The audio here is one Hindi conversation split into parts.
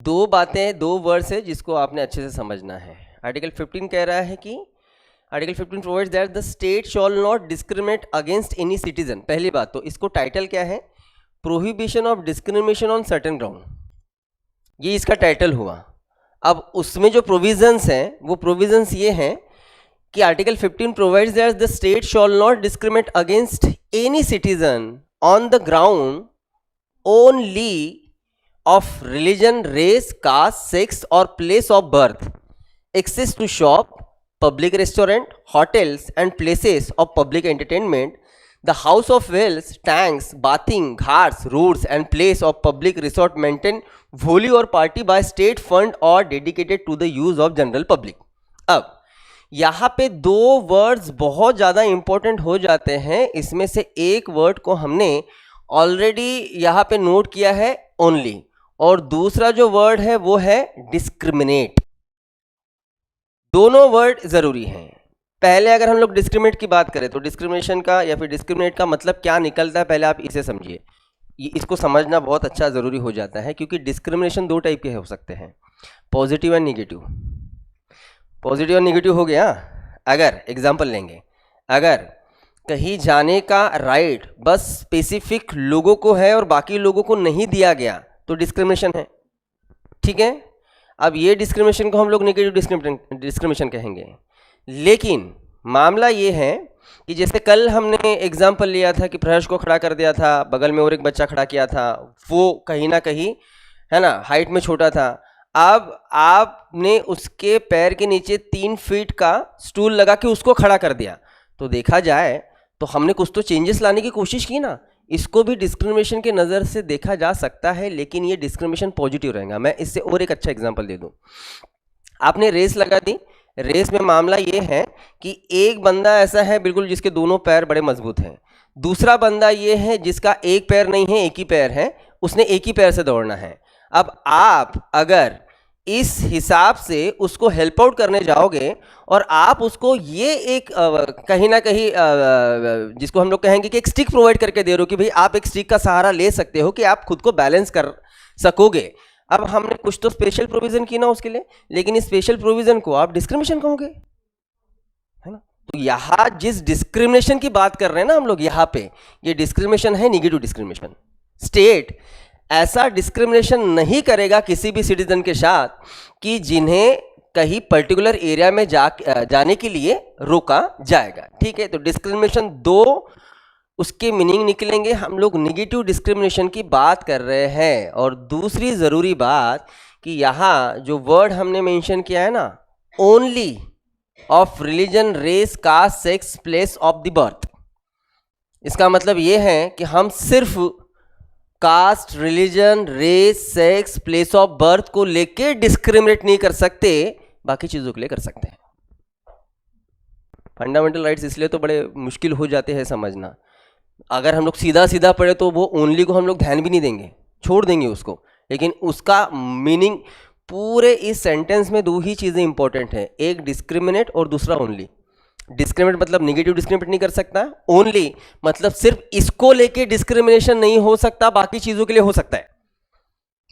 दो बातें, दो वर्ड्स है जिसको आपने अच्छे से समझना है। आर्टिकल 15 कह रहा है कि article 15 provides that the state shall not discriminate against any citizen. पहली बात तो इसको टाइटल क्या है, prohibition of discrimination on certain ground, ये इसका टाइटल हुआ। अब उसमें जो प्रोविजंस हैं वो प्रोविजंस ये हैं कि article 15 provides that the state shall not discriminate against any citizen on the ground only of religion, race, caste, sex और place of birth, access to shop, public restaurant, hotels and places of public entertainment, the house of wells, tanks, bathing, ghats, roads and place of public resort maintained wholly or party by state fund or dedicated to the use of general public। अब यहाँ पे दो वर्ड्स बहुत ज़्यादा इंपॉर्टेंट हो जाते हैं। इसमें से एक वर्ड को हमने ऑलरेडी यहाँ पे नोट किया है, ओनली, और दूसरा जो वर्ड है वो है डिस्क्रिमिनेट। दोनों वर्ड ज़रूरी हैं। पहले अगर हम लोग डिस्क्रिमिनेट की बात करें तो डिस्क्रिमिनेशन का या फिर डिस्क्रिमिनेट का मतलब क्या निकलता है, पहले आप इसे समझिए। इसको समझना बहुत अच्छा ज़रूरी हो जाता है, क्योंकि डिस्क्रिमिनेशन दो टाइप के हो सकते हैं, पॉजिटिव एंड निगेटिव। पॉजिटिव और निगेटिव हो गया। अगर एग्जांपल लेंगे, अगर कहीं जाने का राइट बस स्पेसिफिक लोगों को है और बाकी लोगों को नहीं दिया गया तो डिस्क्रिमिनेशन है, ठीक है। अब ये डिस्क्रिमिनेशन को हम लोग नेगेटिव डिस्क्रिमिनेशन कहेंगे। लेकिन मामला ये है कि जैसे कल हमने एग्जाम्पल लिया था कि प्रहर्ष को खड़ा कर दिया था, बगल में और एक बच्चा खड़ा किया था, वो कहीं ना कहीं है ना हाइट में छोटा था। अब आपने उसके पैर के नीचे 3 फीट का स्टूल लगा के उसको खड़ा कर दिया, तो देखा जाए तो हमने कुछ तो चेंजेस लाने की कोशिश की ना। इसको भी डिस्क्रिमिनेशन के नज़र से देखा जा सकता है, लेकिन ये डिस्क्रिमिनेशन पॉजिटिव रहेगा। मैं इससे और एक अच्छा एग्जांपल दे दूं। आपने रेस लगा दी, रेस में मामला ये है कि एक बंदा ऐसा है बिल्कुल जिसके दोनों पैर बड़े मजबूत हैं, दूसरा बंदा ये है जिसका एक पैर नहीं है, एक ही पैर है, उसने एक ही पैर से दौड़ना है। अब आप अगर इस हिसाब से उसको हेल्प आउट करने जाओगे और आप उसको ये एक कहीं ना कहीं जिसको हम लोग कहेंगे कि एक स्टिक प्रोवाइड करके दे रहे हो कि भाई आप एक स्टिक का सहारा ले सकते हो कि आप खुद को बैलेंस कर सकोगे। अब हमने कुछ तो स्पेशल प्रोविजन की ना उसके लिए, लेकिन इस स्पेशल प्रोविजन को आप डिस्क्रिमिनेशन कहोगे, है ना। तो यहाँ जिस डिस्क्रिमिनेशन की बात कर रहे हैं ना हम लोग, यहाँ पे ये डिस्क्रिमिनेशन है निगेटिव डिस्क्रिमिनेशन। स्टेट ऐसा डिस्क्रिमिनेशन नहीं करेगा किसी भी सिटीजन के साथ कि जिन्हें कहीं पर्टिकुलर एरिया में जाने के लिए रोका जाएगा, ठीक है। तो डिस्क्रिमिनेशन दो उसके मीनिंग निकलेंगे। हम लोग निगेटिव डिस्क्रिमिनेशन की बात कर रहे हैं। और दूसरी ज़रूरी बात कि यहाँ जो वर्ड हमने मेंशन किया है ना, only of religion, race, caste, sex, place of the birth, इसका मतलब ये है कि हम सिर्फ caste, religion, race, sex, place of birth को लेके डिस्क्रिमिनेट नहीं कर सकते, बाकी चीज़ों के लिए कर सकते हैं। फंडामेंटल राइट्स इसलिए तो बड़े मुश्किल हो जाते हैं समझना। अगर हम लोग सीधा सीधा पढ़े तो वो ओनली को हम लोग ध्यान भी नहीं देंगे, छोड़ देंगे उसको, लेकिन उसका मीनिंग पूरे इस सेंटेंस में दो ही चीज़ें इंपॉर्टेंट हैं, एक डिस्क्रिमिनेट और दूसरा ओनली। डिस्क्रिमिनेट मतलब निगेटिव डिस्क्रिमिनेट नहीं कर सकता, ओनली मतलब सिर्फ इसको लेके डिस्क्रिमिनेशन नहीं हो सकता, बाकी चीज़ों के लिए हो सकता है।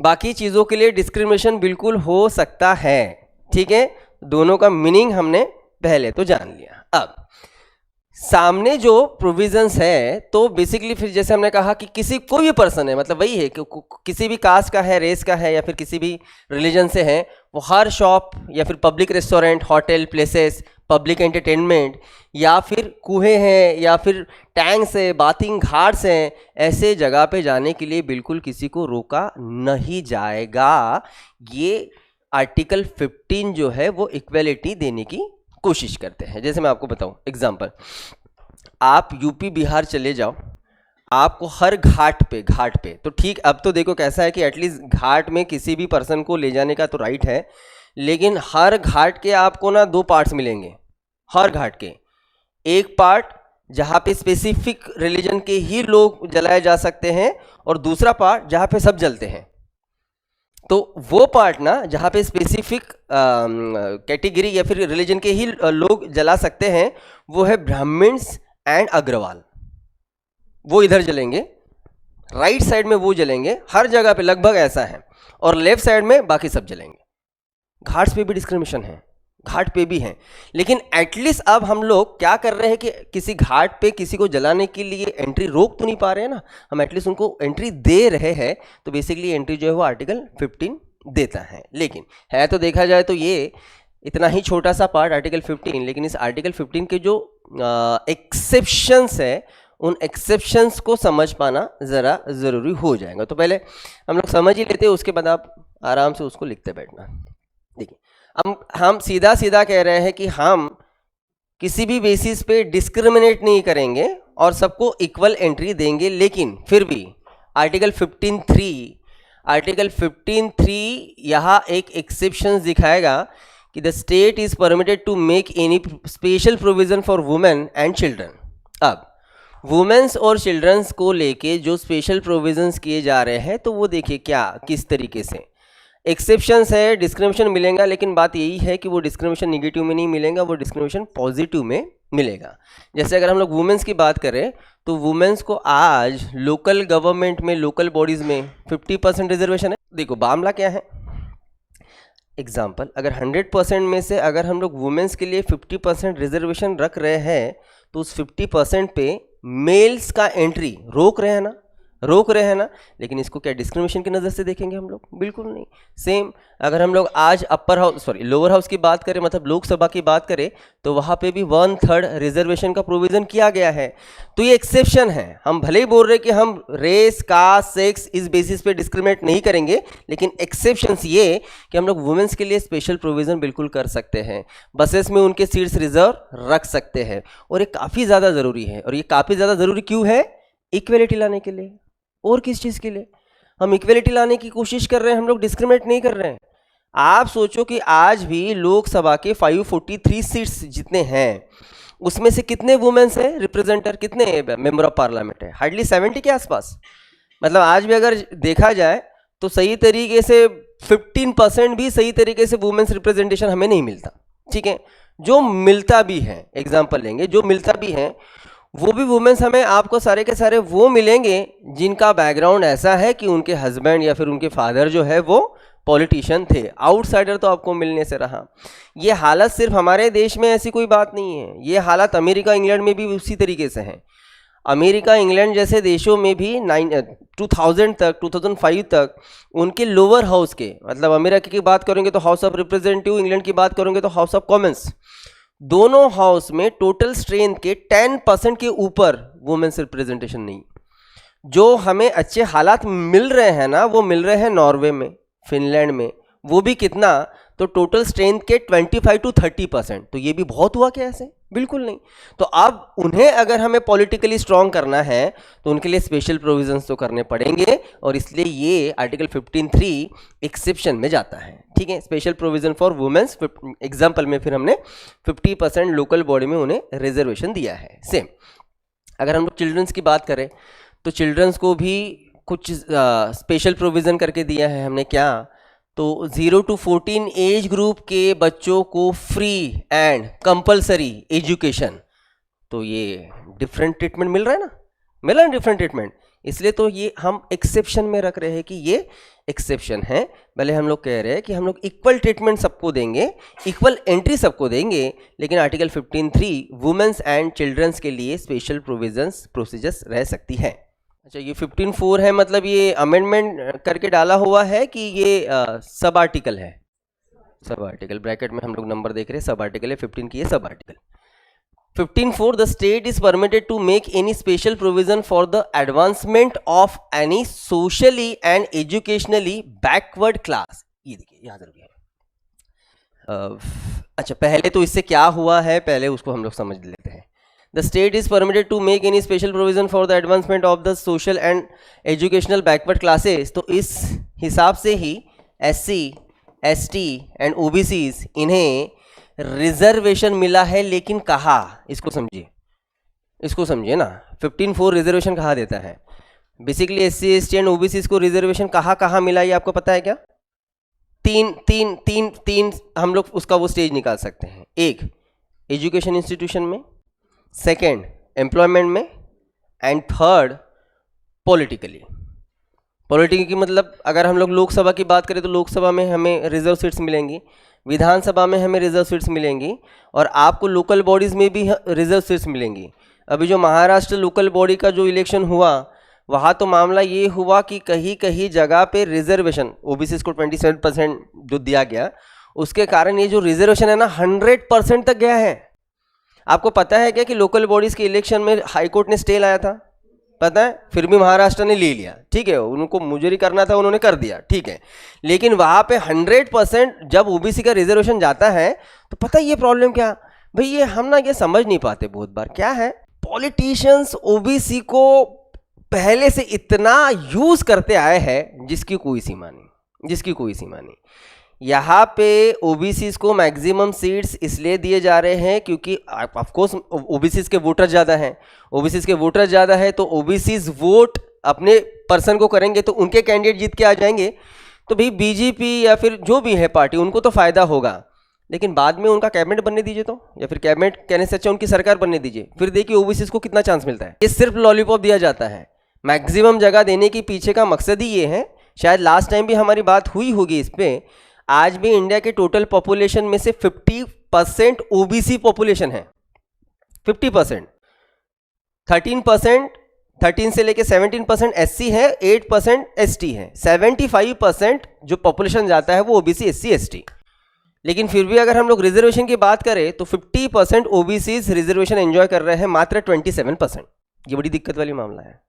बाकी चीज़ों के लिए डिस्क्रिमिनेशन बिल्कुल हो सकता है, ठीक है। दोनों का मीनिंग हमने पहले तो जान लिया। अब सामने जो प्रोविजंस है, तो बेसिकली फिर जैसे हमने कहा कि किसी कोई भी पर्सन है, मतलब वही है कि किसी भी कास्ट का है, रेस का है या फिर किसी भी रिलीजन से है, वो हर शॉप या फिर public restaurant, hotel, places, public entertainment या फिर कुएं हैं या फिर टैंक्स है, बाथिंग घाट्स हैं, ऐसे जगह पे जाने के लिए बिल्कुल किसी को रोका नहीं जाएगा। ये आर्टिकल 15 जो है वो इक्वेलिटी देने की कोशिश करते हैं। जैसे मैं आपको बताऊं एग्जांपल, आप यूपी बिहार चले जाओ, आपको हर घाट पे तो ठीक, अब तो देखो कैसा है कि एटलीस्ट घाट में किसी भी पर्सन को ले जाने का तो राइट है, लेकिन हर घाट के आपको ना 2 पार्ट्स मिलेंगे। हर घाट के एक पार्ट जहाँ पे स्पेसिफिक रिलीजन के ही लोग जलाए जा सकते हैं और दूसरा पार्ट जहाँ पे सब जलते हैं। तो वो पार्ट ना जहाँ पे स्पेसिफिक कैटेगरी या फिर रिलीजन के ही लोग जला सकते हैं, वो है ब्राह्मण्स एंड अग्रवाल, वो इधर जलेंगे। राइट साइड में वो जलेंगे, हर जगह पे लगभग ऐसा है, और लेफ्ट साइड में बाकी सब जलेंगे। घाट्स पे भी डिस्क्रिमिनेशन है, घाट पे भी है, लेकिन एटलीस्ट अब हम लोग क्या कर रहे हैं कि किसी घाट पे किसी को जलाने के लिए एंट्री रोक तो नहीं पा रहे हैं ना, हम एटलीस्ट उनको एंट्री दे रहे हैं। तो बेसिकली एंट्री जो है वो आर्टिकल 15 देता है। लेकिन है तो देखा जाए तो ये इतना ही छोटा सा पार्ट आर्टिकल 15, लेकिन इस आर्टिकल 15 के जो एक्सेप्शंस है उन एक्सेप्शंस को समझ पाना ज़रा ज़रूरी हो जाएगा। तो पहले हम लोग समझ ही लेते हैं, उसके बाद आप आराम से उसको लिखते बैठना। देखिए, हम सीधा सीधा कह रहे हैं कि हम किसी भी बेसिस पे डिस्क्रिमिनेट नहीं करेंगे और सबको इक्वल एंट्री देंगे, लेकिन फिर भी आर्टिकल 15(3) यहाँ एक एक्सेप्शन दिखाएगा कि the state is permitted to make any special provision for women and children. अब वुमेन्स और चिल्ड्रंस को लेके जो स्पेशल प्रोविजंस किए जा रहे हैं, तो वो देखिए क्या किस तरीके से एक्सेप्शंस है, डिस्क्रिमिनेशन मिलेगा, लेकिन बात यही है कि वो डिस्क्रिमिनेशन निगेटिव में नहीं मिलेगा, वो डिस्क्रिमिनेशन पॉजिटिव में मिलेगा। जैसे अगर हम लोग वुमेन्स की बात करें तो वुमेन्स को आज लोकल गवर्नमेंट में, लोकल बॉडीज़ में 50% रिजर्वेशन है। देखो मामला क्या है, एग्जाम्पल, अगर 100% में से अगर हम लोग वुमेन्स के लिए 50% रिजर्वेशन रख रहे हैं, तो उस 50% पे मेल्स का एंट्री रोक रहे हैं ना, लेकिन इसको क्या डिस्क्रिमिनेशन की नज़र से देखेंगे हम लोग? बिल्कुल नहीं। सेम अगर हम लोग आज लोअर हाउस की बात करें, मतलब लोकसभा की बात करें, तो वहाँ पे भी 1/3 रिजर्वेशन का प्रोविज़न किया गया है। तो ये एक्सेप्शन है, हम भले ही बोल रहे कि हम रेस, कास्ट, सेक्स इस बेसिस पे डिस्क्रिमिनेट नहीं करेंगे, लेकिन एक्सेप्शंस ये कि हम लोग वुमेन्स के लिए स्पेशल प्रोविज़न बिल्कुल कर सकते हैं, बसेस में उनके सीट्स रिजर्व रख सकते हैं, और ये काफ़ी ज़्यादा ज़रूरी है। और ये काफ़ी ज़्यादा ज़रूरी क्यों है? इक्वलिटी लाने के लिए। और किस चीज़ के लिए? हम इक्वलिटी लाने की कोशिश कर रहे हैं, हम लोग डिस्क्रिमिनेट नहीं कर रहे हैं। आप सोचो कि आज भी लोकसभा के 543 सीट्स जितने हैं, उसमें से कितने वुमेन्स हैं रिप्रेजेंटर, कितने मेंबर ऑफ पार्लियामेंट है? हार्डली 70 के आसपास। मतलब आज भी अगर देखा जाए तो सही तरीके से 15% भी सही तरीके से वुमेन्स रिप्रेजेंटेशन हमें नहीं मिलता। ठीक है, जो मिलता भी है, एग्जाम्पल लेंगे, जो मिलता भी है वो भी वुमेन्स हमें आपको सारे के सारे वो मिलेंगे जिनका बैकग्राउंड ऐसा है कि उनके हस्बैंड या फिर उनके फादर जो है वो पॉलिटिशियन थे। आउटसाइडर तो आपको मिलने से रहा। ये हालत सिर्फ हमारे देश में ऐसी कोई बात नहीं है, ये हालत अमेरिका, इंग्लैंड में भी उसी तरीके से है। अमेरिका, इंग्लैंड जैसे देशों में भी 2005 तक उनके लोअर हाउस के, मतलब अमेरिका की बात करेंगे तो हाउस ऑफ रिप्रेजेंटेटिव, इंग्लैंड की बात करेंगे तो हाउस ऑफ कॉमन्स, दोनों हाउस में टोटल स्ट्रेंथ के 10% के ऊपर वुमेन्स रिप्रेजेंटेशन नहीं। जो हमें अच्छे हालात मिल रहे हैं ना, वो मिल रहे हैं नॉर्वे में, फिनलैंड में, वो भी कितना, तो टोटल स्ट्रेंथ के 25 to 30%। तो ये भी बहुत हुआ क्या ऐसे? बिल्कुल नहीं। तो अब उन्हें अगर हमें पॉलिटिकली स्ट्रांग करना है तो उनके लिए स्पेशल प्रोविजंस तो करने पड़ेंगे, और इसलिए ये आर्टिकल 15(3) एक्सेप्शन में जाता है। ठीक है, special provision for womens. Example में फिर हमने 50% लोकल बॉडी में उन्हें रिजर्वेशन दिया है। सेम अगर हम लोग चिल्ड्रंस की बात करें तो चिल्ड्रंस को भी कुछ स्पेशल प्रोविज़न करके दिया है हमने। क्या? तो 0 to 14 एज ग्रुप के बच्चों को फ्री एंड कंपलसरी एजुकेशन, तो ये डिफरेंट ट्रीटमेंट मिल रहा है ना, मिल रहा है डिफरेंट ट्रीटमेंट, इसलिए तो ये हम एक्सेप्शन में रख रहे हैं कि ये एक्सेप्शन है। भले हम लोग कह रहे हैं कि हम लोग इक्वल ट्रीटमेंट सबको देंगे, इक्वल एंट्री सबको देंगे, लेकिन आर्टिकल 15(3) वुमेन्स एंड चिल्ड्रंस के लिए स्पेशल प्रोविजंस प्रोसीजर्स रह सकती है। अच्छा, ये 15(4) है, मतलब ये अमेंडमेंट करके डाला हुआ है कि ये सब आर्टिकल है? सब आर्टिकल, ब्रैकेट में हम लोग नंबर देख रहे हैं, सब आर्टिकल है 15 की, ये सब article. 15(4) the state is permitted to make any special provision for the advancement of any socially and educationally backward class. ये देखिए यहाँ जरूरी है। अच्छा, पहले तो इससे क्या हुआ है, पहले उसको हम लोग समझ लेते हैं। The state is permitted to make any special provision for the advancement of the social and educational backward classes। तो इस हिसाब से ही SC, ST एंड OBCs इन्हें रिजर्वेशन मिला है, लेकिन कहाँ? इसको समझिए ना। 15(4) रिजर्वेशन कहाँ देता है? Basically SC, ST and OBCs को रिजर्वेशन कहाँ मिला, ये आपको पता है क्या? तीन हम लोग उसका वो स्टेज निकाल सकते हैं। एक, एजुकेशन इंस्टीट्यूशन में, सेकेंड एम्प्लॉयमेंट में, एंड थर्ड पॉलिटिकली। पॉलिटी की मतलब अगर हम लोग लोकसभा की बात करें तो लोकसभा में हमें रिजर्व सीट्स मिलेंगी, विधानसभा में हमें रिजर्व सीट्स मिलेंगी, और आपको लोकल बॉडीज़ में भी रिजर्व सीट्स मिलेंगी। अभी जो महाराष्ट्र लोकल बॉडी का जो इलेक्शन हुआ, वहाँ तो मामला ये हुआ कि कहीं कहीं जगह पे रिजर्वेशन, ओबीसी को 27% जो दिया गया, उसके कारण ये जो रिजर्वेशन है ना 100% तक गया है। आपको पता है क्या कि लोकल बॉडीज़ के इलेक्शन में हाईकोर्ट ने स्टे लाया था? पता है? फिर भी महाराष्ट्र ने ले लिया, ठीक है, उनको मुजरी करना था, उन्होंने कर दिया, ठीक है। लेकिन वहाँ पे 100% जब ओबीसी का रिजर्वेशन जाता है तो पता है ये प्रॉब्लम क्या भाई, ये हम ना ये समझ नहीं पाते बहुत बार क्या है, पॉलिटिशियंस ओबीसी को पहले से इतना यूज करते आए हैं जिसकी कोई सीमा नहीं, जिसकी कोई सीमा नहीं। यहाँ पे ओबीसीज को मैक्सिमम सीट्स इसलिए दिए जा रहे हैं क्योंकि ऑफ कोर्स ओबीसीज के वोटर ज़्यादा हैं, ओबीसीज के वोटर ज़्यादा है तो ओबीसीज वोट अपने पर्सन को करेंगे तो उनके कैंडिडेट जीत के आ जाएंगे, तो भाई बीजेपी या फिर जो भी है पार्टी उनको तो फ़ायदा होगा। लेकिन बाद में उनका कैबिनेट बनने दीजिए तो, या फिर कैबिनेट कहने से अच्छा उनकी सरकार बनने दीजिए, फिर देखिए ओबीसीज को कितना चांस मिलता है। ये सिर्फ लॉलीपॉप दिया जाता है, मैक्सिमम जगह देने के पीछे का मकसद ही ये है। शायद लास्ट टाइम भी हमारी बात हुई होगी इस पर। आज भी इंडिया के टोटल पॉपुलेशन में से 50% ओबीसी पॉपुलेशन है, 50%। 13 से लेके 17% एससी है, 8% एसटी है, 75% जो पॉपुलेशन जाता है वो ओबीसी एससी एसटी। लेकिन फिर भी अगर हम लोग रिजर्वेशन की बात करें तो 50% ओबीसी रिजर्वेशन एंजॉय कर रहे हैं, मात्र 27%। ये बड़ी दिक्कत वाली मामला है,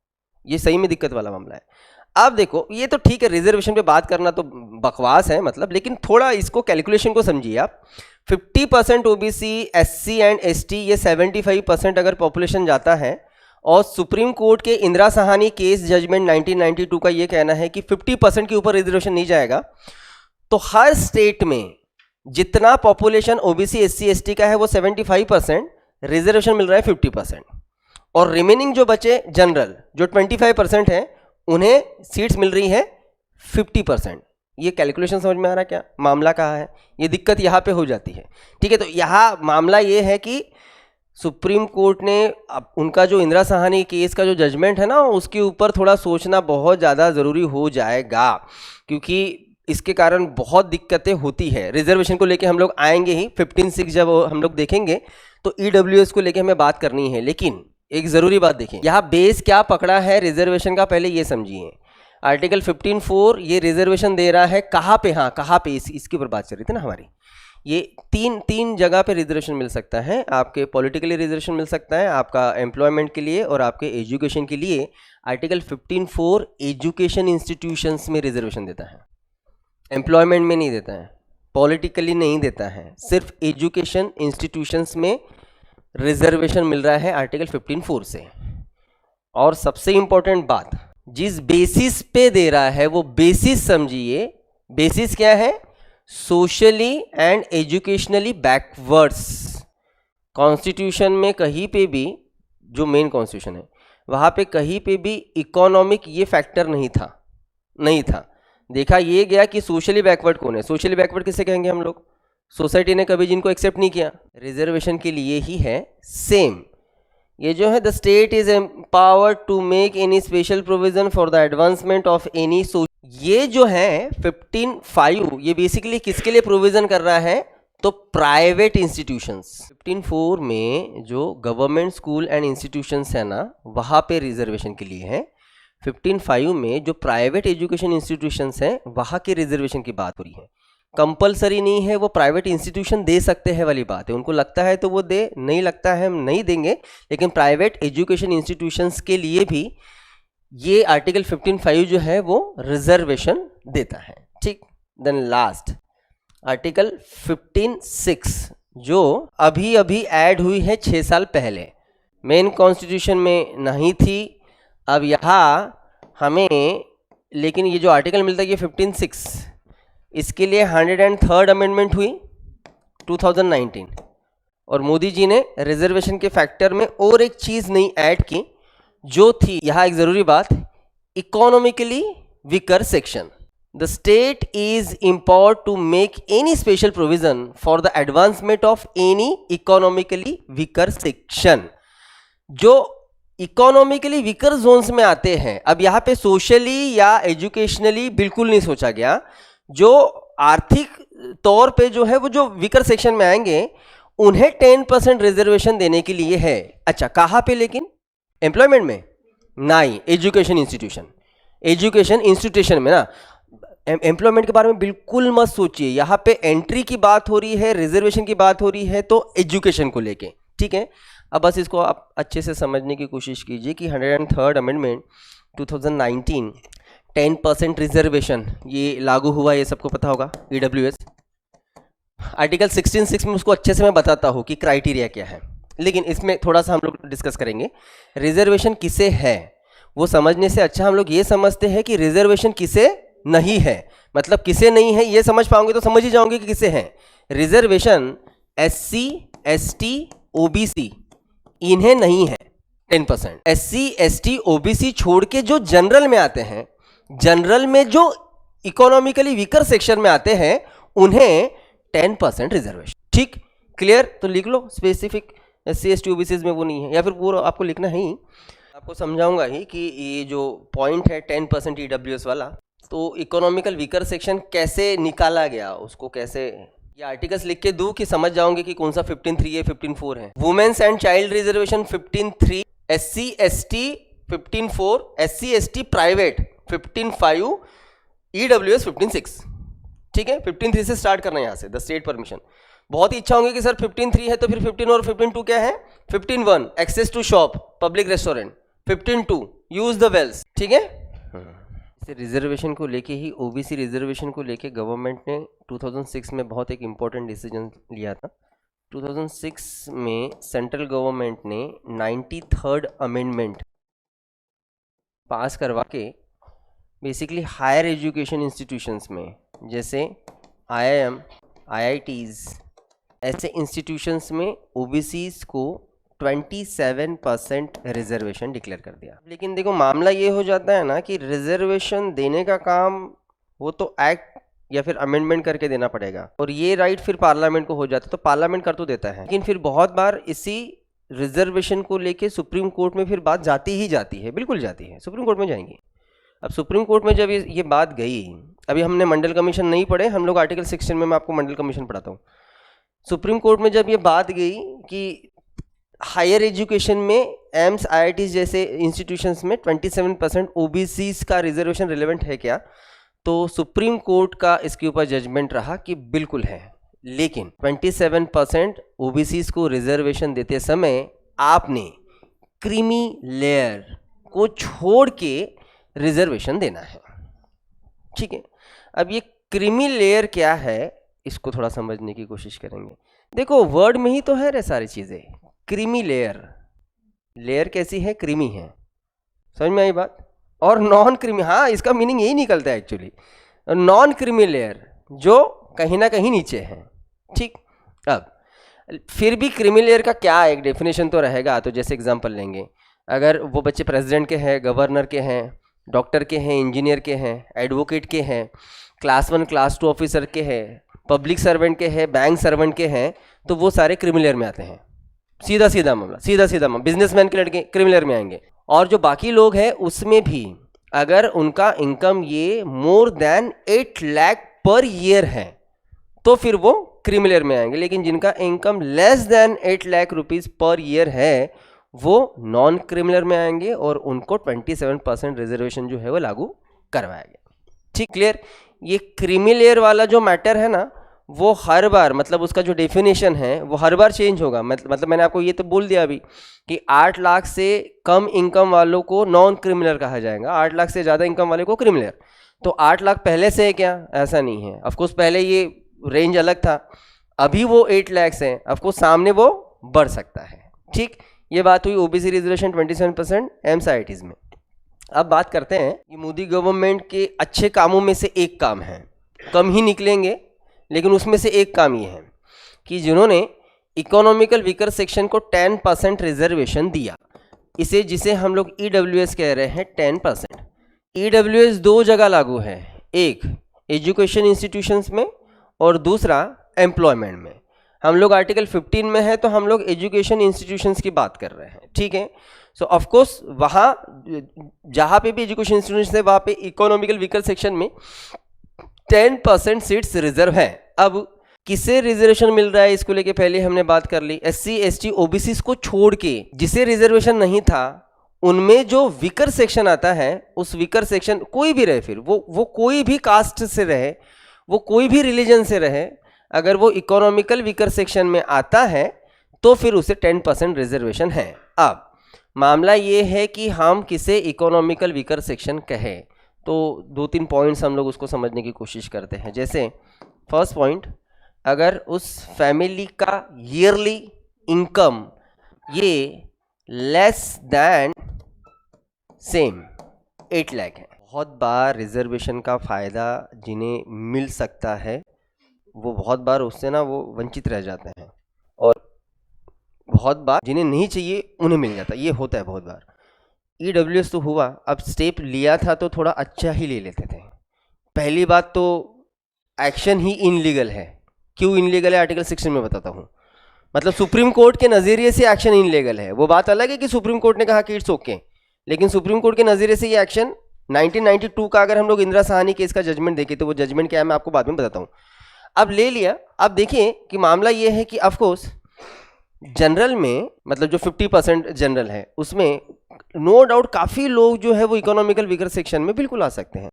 ये सही में दिक्कत वाला मामला है। अब देखो ये तो ठीक है, रिजर्वेशन पे बात करना तो बकवास है मतलब, लेकिन थोड़ा इसको कैलकुलेशन को समझिए आप। 50% ओबीसी एससी एंड एसटी, ये 75% अगर पॉपुलेशन जाता है, और सुप्रीम कोर्ट के इंदिरा साहनी केस जजमेंट 1992 का ये कहना है कि 50% के ऊपर रिजर्वेशन नहीं जाएगा, तो हर स्टेट में जितना पॉपुलेशन ओबीसी एससी एसटी का है वो 75%, रिजर्वेशन मिल रहा है 50%, और रिमेनिंग जो बचे जनरल जो 25% है उन्हें सीट्स मिल रही है 50%। ये कैलकुलेशन समझ में आ रहा है क्या? मामला कहाँ है? ये दिक्कत यहाँ पे हो जाती है, ठीक है। तो यहाँ मामला ये है कि सुप्रीम कोर्ट ने उनका जो इंदिरा साहनी केस का जो जजमेंट है ना, उसके ऊपर थोड़ा सोचना बहुत ज़्यादा ज़रूरी हो जाएगा, क्योंकि इसके कारण बहुत दिक्कतें होती है। रिजर्वेशन को लेके हम लोग आएंगे ही, 15(6) जब हम लोग देखेंगे तो ईडब्ल्यूएस को लेके हमें बात करनी है। लेकिन एक ज़रूरी बात देखिए, यहाँ बेस क्या पकड़ा है रिजर्वेशन का, पहले ये समझिए। आर्टिकल 15(4) ये रिजर्वेशन दे रहा है कहाँ पे? हाँ, कहाँ पे? इसके ऊपर बात चल रही थी ना हमारी। ये तीन जगह पे रिजर्वेशन मिल सकता है आपके। पॉलिटिकली रिजर्वेशन मिल सकता है आपका एम्प्लॉयमेंट के लिए और आपके एजुकेशन के लिए। आर्टिकल 15(4) एजुकेशन इंस्टीट्यूशंस में रिजर्वेशन देता है, एम्प्लॉयमेंट में नहीं देता है, पॉलिटिकली नहीं देता है, सिर्फ एजुकेशन इंस्टीट्यूशंस में रिजर्वेशन मिल रहा है आर्टिकल 15(4) से। और सबसे इंपॉर्टेंट बात, जिस बेसिस पे दे रहा है वो बेसिस समझिए। बेसिस क्या है? Socially and educationally backwards. Constitution में कहीं पे भी, जो मेन कॉन्स्टिट्यूशन है वहाँ पे कहीं पे भी इकोनॉमिक ये फैक्टर नहीं था। देखा ये गया कि सोशली बैकवर्ड कौन है। सोशली बैकवर्ड किसे कहेंगे हम लोग? सोसाइटी ने कभी जिनको एक्सेप्ट नहीं किया, रिजर्वेशन के लिए ही है। सेम ये जो है, the state is empowered to make any special provision for the advancement of any ये जो है 15(5) ये बेसिकली किसके लिए प्रोविजन कर रहा है? तो प्राइवेट इंस्टीट्यूशंस। 15(4) में जो गवर्नमेंट स्कूल एंड इंस्टीट्यूशंस है ना, वहाँ पे रिजर्वेशन के लिए है। 15(5) में जो प्राइवेट एजुकेशन इंस्टीट्यूशंस हैं वहाँ के रिजर्वेशन की बात हो रही है। कंपलसरी नहीं है, वो प्राइवेट इंस्टीट्यूशन दे सकते हैं वाली बात है। उनको लगता है तो वो दे, नहीं लगता है हम नहीं देंगे। लेकिन प्राइवेट एजुकेशन इंस्टीट्यूशंस के लिए भी ये आर्टिकल 15(5) जो है वो रिजर्वेशन देता है, ठीक। देन लास्ट आर्टिकल 15(6) जो अभी अभी ऐड हुई है 6 साल पहले, मेन कॉन्स्टिट्यूशन में नहीं थी। अब यहाँ हमें लेकिन ये जो आर्टिकल मिलता है ये 15(6), इसके लिए 103rd अमेंडमेंट हुई 2019, और मोदी जी ने रिजर्वेशन के फैक्टर में और एक चीज़ नई ऐड की जो थी, यहाँ एक ज़रूरी बात, economically weaker section. The state is empowered to make any special provision for the advancement of any economically weaker section. जो इकोनॉमिकली वीकर जोन्स में आते हैं। अब यहाँ पे सोशली या एजुकेशनली बिल्कुल नहीं सोचा गया, जो आर्थिक तौर पे जो है वो जो वीकर सेक्शन में आएंगे उन्हें 10% रिजर्वेशन देने के लिए है। अच्छा, कहाँ पे? लेकिन एम्प्लॉयमेंट में नहीं, एजुकेशन इंस्टीट्यूशन में ना। एम्प्लॉयमेंट के बारे में बिल्कुल मत सोचिए, यहाँ पे एंट्री की बात हो रही है, रिजर्वेशन की बात हो रही है, तो एजुकेशन को लेके, ठीक है। अब बस इसको आप अच्छे से समझने की कोशिश कीजिए कि 103rd अमेंडमेंट 2019 10% रिजर्वेशन ये लागू हुआ, ये सबको पता होगा। EWS आर्टिकल 16(6) में उसको अच्छे से मैं बताता हूँ कि क्राइटेरिया क्या है, लेकिन इसमें थोड़ा सा हम लोग डिस्कस करेंगे। रिजर्वेशन किसे है वो समझने से अच्छा हम लोग ये समझते हैं कि रिजर्वेशन किसे नहीं है। मतलब किसे नहीं है ये समझ पाओगे तो समझ ही जाओगे कि किसे है। रिजर्वेशन SC, ST, OBC इन्हें नहीं है 10%। SC, ST, OBC छोड़ के जो जनरल में आते हैं, जनरल में जो इकोनॉमिकली वीकर सेक्शन में आते हैं उन्हें 10% रिजर्वेशन। ठीक, क्लियर? तो लिख लो स्पेसिफिक SC, ST, OBC में वो नहीं है, या फिर पूरा आपको लिखना है ही। आपको समझाऊंगा ही कि ये जो पॉइंट है 10% EWS वाला, तो इकोनॉमिकल वीकर सेक्शन कैसे निकाला गया, उसको कैसे ये आर्टिकल्स लिख के दूं कि समझ जाओगे कि कौन सा 15(3) है, 15(4) है। Womens and child reservation 15(3), SC, ST 15(4), SC, ST private 15(5), EWS 15(6). ठीक है, 15(3) से स्टार्ट करना है यहाँ से, द स्टेट परमिशन। बहुत ही इच्छा होंगी कि सर 15(3) है तो फिर 15 और 15(2) क्या है? 15(1) access to shop, public restaurant, 15(2) use the wells. ठीक है, रिजर्वेशन को लेके ही, OBC रिजर्वेशन को लेके गवर्नमेंट ने 2006 में बहुत एक इम्पोर्टेंट डिसीजन लिया था। 2006 में सेंट्रल गवर्नमेंट ने 93rd अमेंडमेंट पास करवा के बेसिकली हायर एजुकेशन इंस्टीट्यूशंस में जैसे IIM, IITs ऐसे इंस्टीट्यूशंस में OBCs को 27% रिजर्वेशन डिक्लेयर कर दिया। लेकिन देखो मामला ये हो जाता है ना कि रिजर्वेशन देने का काम वो तो एक्ट या फिर अमेंडमेंट करके देना पड़ेगा, और ये राइट फिर पार्लियामेंट को हो जाता है, तो पार्लियामेंट कर तो देता है, लेकिन फिर बहुत बार इसी रिजर्वेशन को लेके सुप्रीम कोर्ट में फिर बात जाती ही जाती है, बिल्कुल जाती है, सुप्रीम कोर्ट में जाएंगी। अब सुप्रीम कोर्ट में जब ये बात गई, अभी हमने मंडल कमीशन नहीं पढ़े, हम लोग आर्टिकल 16 में मैं आपको मंडल कमीशन पढ़ाता हूँ। सुप्रीम कोर्ट में जब ये बात गई कि हायर एजुकेशन में एम्स, IITs जैसे इंस्टीट्यूशंस में 27% OBCs का रिजर्वेशन रिलेवेंट है क्या, तो सुप्रीम कोर्ट का इसके ऊपर जजमेंट रहा कि बिल्कुल है, लेकिन 27% OBCs को रिजर्वेशन देते समय आपने क्रीमी लेयर को छोड़ के रिजर्वेशन देना है। ठीक है, अब ये क्रीमी लेयर क्या है इसको थोड़ा समझने की कोशिश करेंगे। देखो वर्ड में ही तो है रे सारी चीज़ें। क्रीमी लेयर, लेयर कैसी है? क्रीमी है, समझ में आई बात? और नॉन क्रीमी, हाँ इसका मीनिंग यही निकलता है एक्चुअली, नॉन क्रीमी लेयर जो कहीं ना कहीं नीचे है। ठीक, अब फिर भी क्रीमी लेयर का क्या एक डेफिनेशन तो रहेगा। तो जैसे एग्जांपल लेंगे, अगर वो बच्चे प्रेसिडेंट के हैं, गवर्नर के हैं, डॉक्टर के हैं, इंजीनियर के हैं, एडवोकेट के हैं, क्लास 1 क्लास 2 ऑफिसर के हैं, पब्लिक सर्वेंट के हैं, बैंक सर्वेंट के हैं, तो वो सारे क्रीमी लेयर में आते हैं। सीधा सीधा मामला, बिजनेसमैन के लड़के क्रीमी लेयर में आएंगे। और जो बाकी लोग हैं उसमें भी अगर उनका इनकम ये more than 8 lakh per year है तो फिर वो क्रीमी लेयर में आएंगे, लेकिन जिनका income less than 8 lakh rupees per year है वो नॉन क्रीमी लेयर में आएंगे और उनको 27% रिजर्वेशन जो है वो लागू करवाया गया। ठीक, क्लियर? ये क्रीमी लेयर वाला जो मैटर है ना, वो हर बार, मतलब उसका जो डेफिनेशन है वो हर बार चेंज होगा। मतलब मैंने आपको ये तो बोल दिया अभी कि 8 लाख से कम इनकम वालों को नॉन क्रिमिनल कहा जाएगा, 8 लाख से ज़्यादा इनकम वाले को क्रिमिनल। तो 8 लाख पहले से है क्या? ऐसा नहीं है। ऑफकोर्स पहले ये रेंज अलग था, अभी वो 8 लाख है, ऑफकोर्स सामने वो बढ़ सकता है। ठीक, ये बात हुई OBC रिजर्वेशन 27% एम्स IITs में। अब बात करते हैं कि मोदी गवर्नमेंट के अच्छे कामों में से एक काम है, कम ही निकलेंगे लेकिन उसमें से एक काम ये है कि जिन्होंने इकोनॉमिकल वीकर सेक्शन को 10% रिजर्वेशन दिया, इसे जिसे हम लोग EWS कह रहे हैं 10%। EWS 2 जगह लागू है, एक एजुकेशन इंस्टीट्यूशंस में और दूसरा एम्प्लॉयमेंट में। हम लोग आर्टिकल 15 में है तो हम लोग एजुकेशन इंस्टीट्यूशंस की बात कर रहे हैं, ठीक है। सो ऑफ कोर्स वहाँ जहाँ पे भी एजुकेशन इंस्टीट्यूशन है वहाँ पे इकोनॉमिकल वीकर सेक्शन में 10% सीट्स रिजर्व हैं। अब किसे रिजर्वेशन मिल रहा है इसको लेके पहले हमने बात कर ली। SC ST OBC को छोड़ के जिसे रिजर्वेशन नहीं था उनमें जो वीकर सेक्शन आता है, उस वीकर सेक्शन कोई भी रहे, फिर वो कोई भी कास्ट से रहे, वो कोई भी रिलीजन से रहे, अगर वो इकोनॉमिकल वीकर सेक्शन में आता है तो फिर उसे 10% रिजर्वेशन है। अब मामला ये है कि हम किसे इकोनॉमिकल वीकर सेक्शन कहें, तो 2-3 पॉइंट्स हम लोग उसको समझने की कोशिश करते हैं। जैसे फर्स्ट पॉइंट, अगर उस फैमिली का ईयरली इनकम ये लेस दैन सेम 8 लाख है। बहुत बार रिजर्वेशन का फ़ायदा जिन्हें मिल सकता है वो बहुत बार उससे ना वो वंचित रह जाते हैं, और बहुत बार जिन्हें नहीं चाहिए उन्हें मिल जाता है। ये होता है बहुत बार। EWS तो हुआ, अब स्टेप लिया था तो थोड़ा अच्छा ही ले लेते थे। पहली बात तो एक्शन ही इनलीगल है। क्यों इनलीगल है आर्टिकल 16 में बताता हूँ। मतलब सुप्रीम कोर्ट के नज़रिए से एक्शन इनलीगल है। वो बात अलग है कि सुप्रीम कोर्ट ने कहा कि इट्स ओके, लेकिन सुप्रीम कोर्ट के नज़रिए से ये एक्शन 1992 का अगर हम लोग इंदिरा साहनी केस का जजमेंट देखें तो वो जजमेंट क्या है मैं आपको बाद में बताता हूँ। अब ले लिया। अब देखिए कि मामला ये है कि ऑफकोर्स जनरल में, मतलब जो 50% जनरल है उसमें नो डाउट काफ़ी लोग जो है वो इकोनॉमिकल वीकर सेक्शन में बिल्कुल आ सकते हैं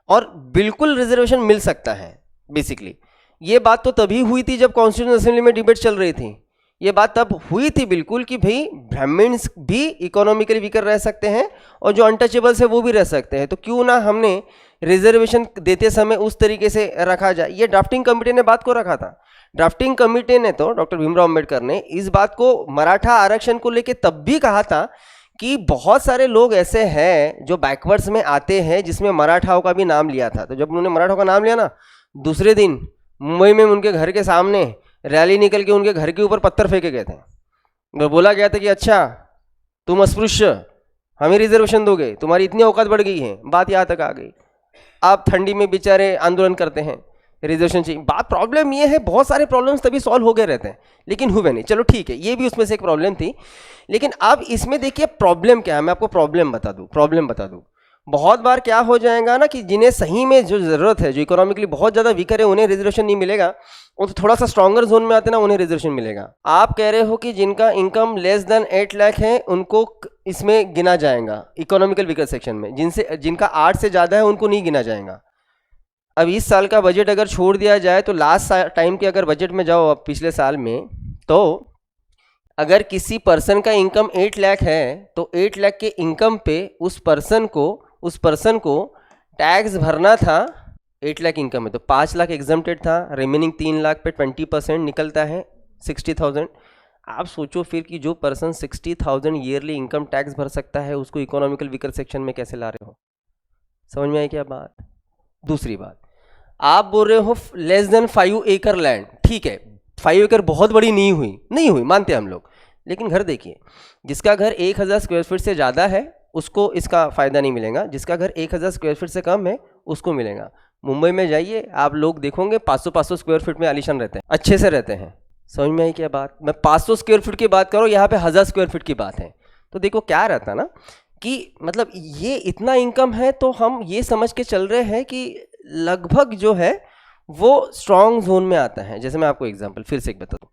और बिल्कुल रिजर्वेशन मिल सकता है। बेसिकली ये बात तो तभी हुई थी जब कॉन्स्टिट्यूशन असेंबली में डिबेट चल रही थी। ये बात तब हुई थी बिल्कुल कि भाई ब्राह्मण्स भी इकोनॉमिकली वीकर रह सकते हैं और जो अनटचेबल्स है वो भी रह सकते हैं, तो क्यों ना हमने रिजर्वेशन देते समय उस तरीके से रखा जाए। ये ड्राफ्टिंग कमेटी ने बात को रखा था। ड्राफ्टिंग कमेटी ने तो डॉक्टर भीमराव अम्बेडकर ने इस बात को मराठा आरक्षण को लेकर तब भी कहा था कि बहुत सारे लोग ऐसे हैं जो बैकवर्ड्स में आते हैं, जिसमें मराठाओं का भी नाम लिया था। तो जब उन्होंने मराठाओं का नाम लिया ना, दूसरे दिन मुंबई में उनके घर के सामने रैली निकल के उनके घर के ऊपर पत्थर फेंके गए थे और बोला गया था कि अच्छा तुम अस्पृश्य, हमें रिजर्वेशन दोगे, तुम्हारी इतनी औकात बढ़ गई है। बात यहाँ तक आ गई। आप ठंडी में बेचारे आंदोलन करते हैं, रिजर्वेशन चाहिए। बात प्रॉब्लम ये है, बहुत सारे प्रॉब्लम्स तभी सॉल्व हो गए रहते हैं, लेकिन हुए नहीं। चलो ठीक है, ये भी उसमें से एक प्रॉब्लम थी। लेकिन अब इसमें देखिए प्रॉब्लम क्या है, मैं आपको प्रॉब्लम बता दूँ। बहुत बार क्या हो जाएगा ना कि जिन्हें सही में जो ज़रूरत है, जो इकोनॉमिकली बहुत ज़्यादा वीकर है, उन्हें रिजर्वेशन नहीं मिलेगा। वो तो थोड़ा सा स्ट्रॉन्गर जोन में आते ना, उन्हें रिजर्वेशन मिलेगा। आप कह रहे हो कि जिनका इनकम लेस देन 8 लाख है उनको इसमें गिना जाएगा इकोनॉमिकल वीकर सेक्शन में, जिनका 8 से ज़्यादा है उनको नहीं गिना जाएगा। अब इस साल का बजट अगर छोड़ दिया जाए तो लास्ट टाइम के अगर बजट में जाओ अब पिछले साल में, तो अगर किसी पर्सन का इनकम 8 लाख है तो 8 लाख के इनकम पे उस पर्सन को टैक्स भरना था। 8 लाख इनकम है तो 5 लाख एग्जम्प्टेड था, रिमेनिंग 3 लाख पे 20% निकलता है 60,000। आप सोचो फिर कि जो पर्सन 60,000 ईयरली इनकम टैक्स भर सकता है उसको इकोनॉमिकल वीकर सेक्शन में कैसे ला रहे हो? समझ में आई क्या बात? दूसरी बात, आप बोल रहे हो लेस देन 5 एकड़ लैंड। ठीक है, 5 एकड़ बहुत बड़ी नहीं हुई मानते हम लोग, लेकिन घर देखिए, जिसका घर 1000 स्क्वायर फीट से ज़्यादा है उसको इसका फ़ायदा नहीं मिलेगा, जिसका घर 1000 स्क्वायर फीट से कम है उसको मिलेगा। मुंबई में जाइए आप लोग देखोगे 500 स्क्वायर फीट में आलीशान रहते हैं, अच्छे से रहते हैं। समझ में आई क्या बात? मैं 500 स्क्वायर फीट की बात करो, यहाँ पे 1000 स्क्वायर फीट की बात है। तो देखो क्या रहता ना कि मतलब ये इतना इनकम है तो हम ये समझ के चल रहे हैं कि लगभग जो है वो स्ट्रॉन्ग जोन में आता है। जैसे मैं आपको एग्जांपल फिर से एक बता दूं,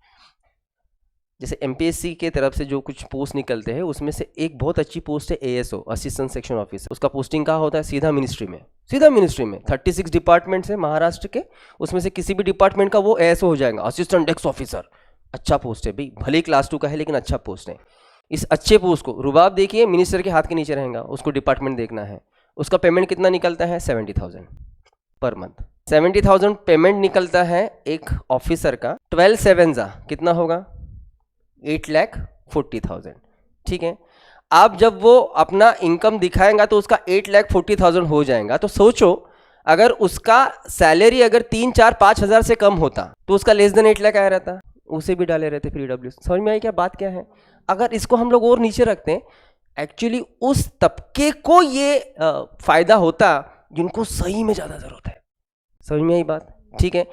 जैसे एमपीएससी के तरफ से जो कुछ पोस्ट निकलते हैं उसमें से एक बहुत अच्छी पोस्ट है एएसओ, असिस्टेंट सेक्शन ऑफिसर। उसका पोस्टिंग कहाँ होता है? सीधा मिनिस्ट्री में 36 डिपार्टमेंट्स है महाराष्ट्र के, उसमें से किसी भी डिपार्टमेंट का वो एएसओ हो जाएगा, असिस्टेंट डेस्क ऑफिसर। अच्छा पोस्ट है भाई, भले ही क्लास 2 का है लेकिन अच्छा पोस्ट है। इस अच्छे पोस्ट को रुबाब देखिए मिनिस्टर के हाथ के नीचे रहेगा, उसको डिपार्टमेंट देखना है। उसका पेमेंट कितना निकलता है? 70,000 पर मंथ। 70,000 पेमेंट निकलता है एक ऑफिसर का। 12 7 कितना होगा? 8,40,000। ठीक है, आप जब वो अपना इनकम दिखाएगा तो उसका 8,40,000 हो जाएगा। तो सोचो अगर उसका सैलरी अगर 3 4 5 हज़ार से कम होता तो उसका लेस देन 8 लाख आया रहता, उसे भी डाले रहते फ्री डब्ल्यू। समझ में आई क्या बात क्या है? अगर इसको हम लोग और नीचे रखते हैं, एक्चुअली उस तबके को ये फ़ायदा होता जिनको सही में ज़्यादा ज़रूरत है। समझ में आई बात? ठीक है,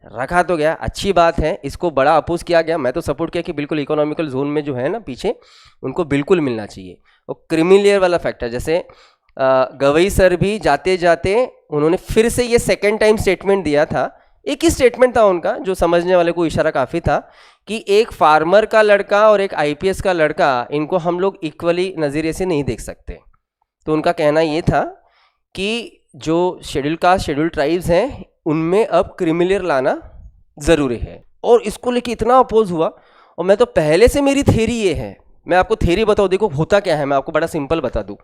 रखा तो गया, अच्छी बात है, इसको बड़ा अपोज किया गया, मैं तो सपोर्ट किया कि बिल्कुल इकोनॉमिकल जोन में जो है ना पीछे, उनको बिल्कुल मिलना चाहिए। और क्रीमी वाला फैक्टर, जैसे गवई सर भी जाते जाते उन्होंने फिर से ये सेकेंड टाइम स्टेटमेंट दिया था, एक ही स्टेटमेंट था उनका जो समझने वाले को इशारा काफ़ी था कि एक फार्मर का लड़का और एक आईपीएस का लड़का, इनको हम लोग इक्वली नज़रिए से नहीं देख सकते। तो उनका कहना ये था कि जो शेड्यूल कास्ट शेड्यूल ट्राइब्स हैं उनमें अब क्रीमिलियर लाना ज़रूरी है, और इसको लेके इतना अपोज हुआ। और मैं तो पहले से, मेरी थ्योरी ये है, मैं आपको थ्योरी बताऊँ, देखो होता क्या है, मैं आपको बड़ा सिंपल बता दूँ।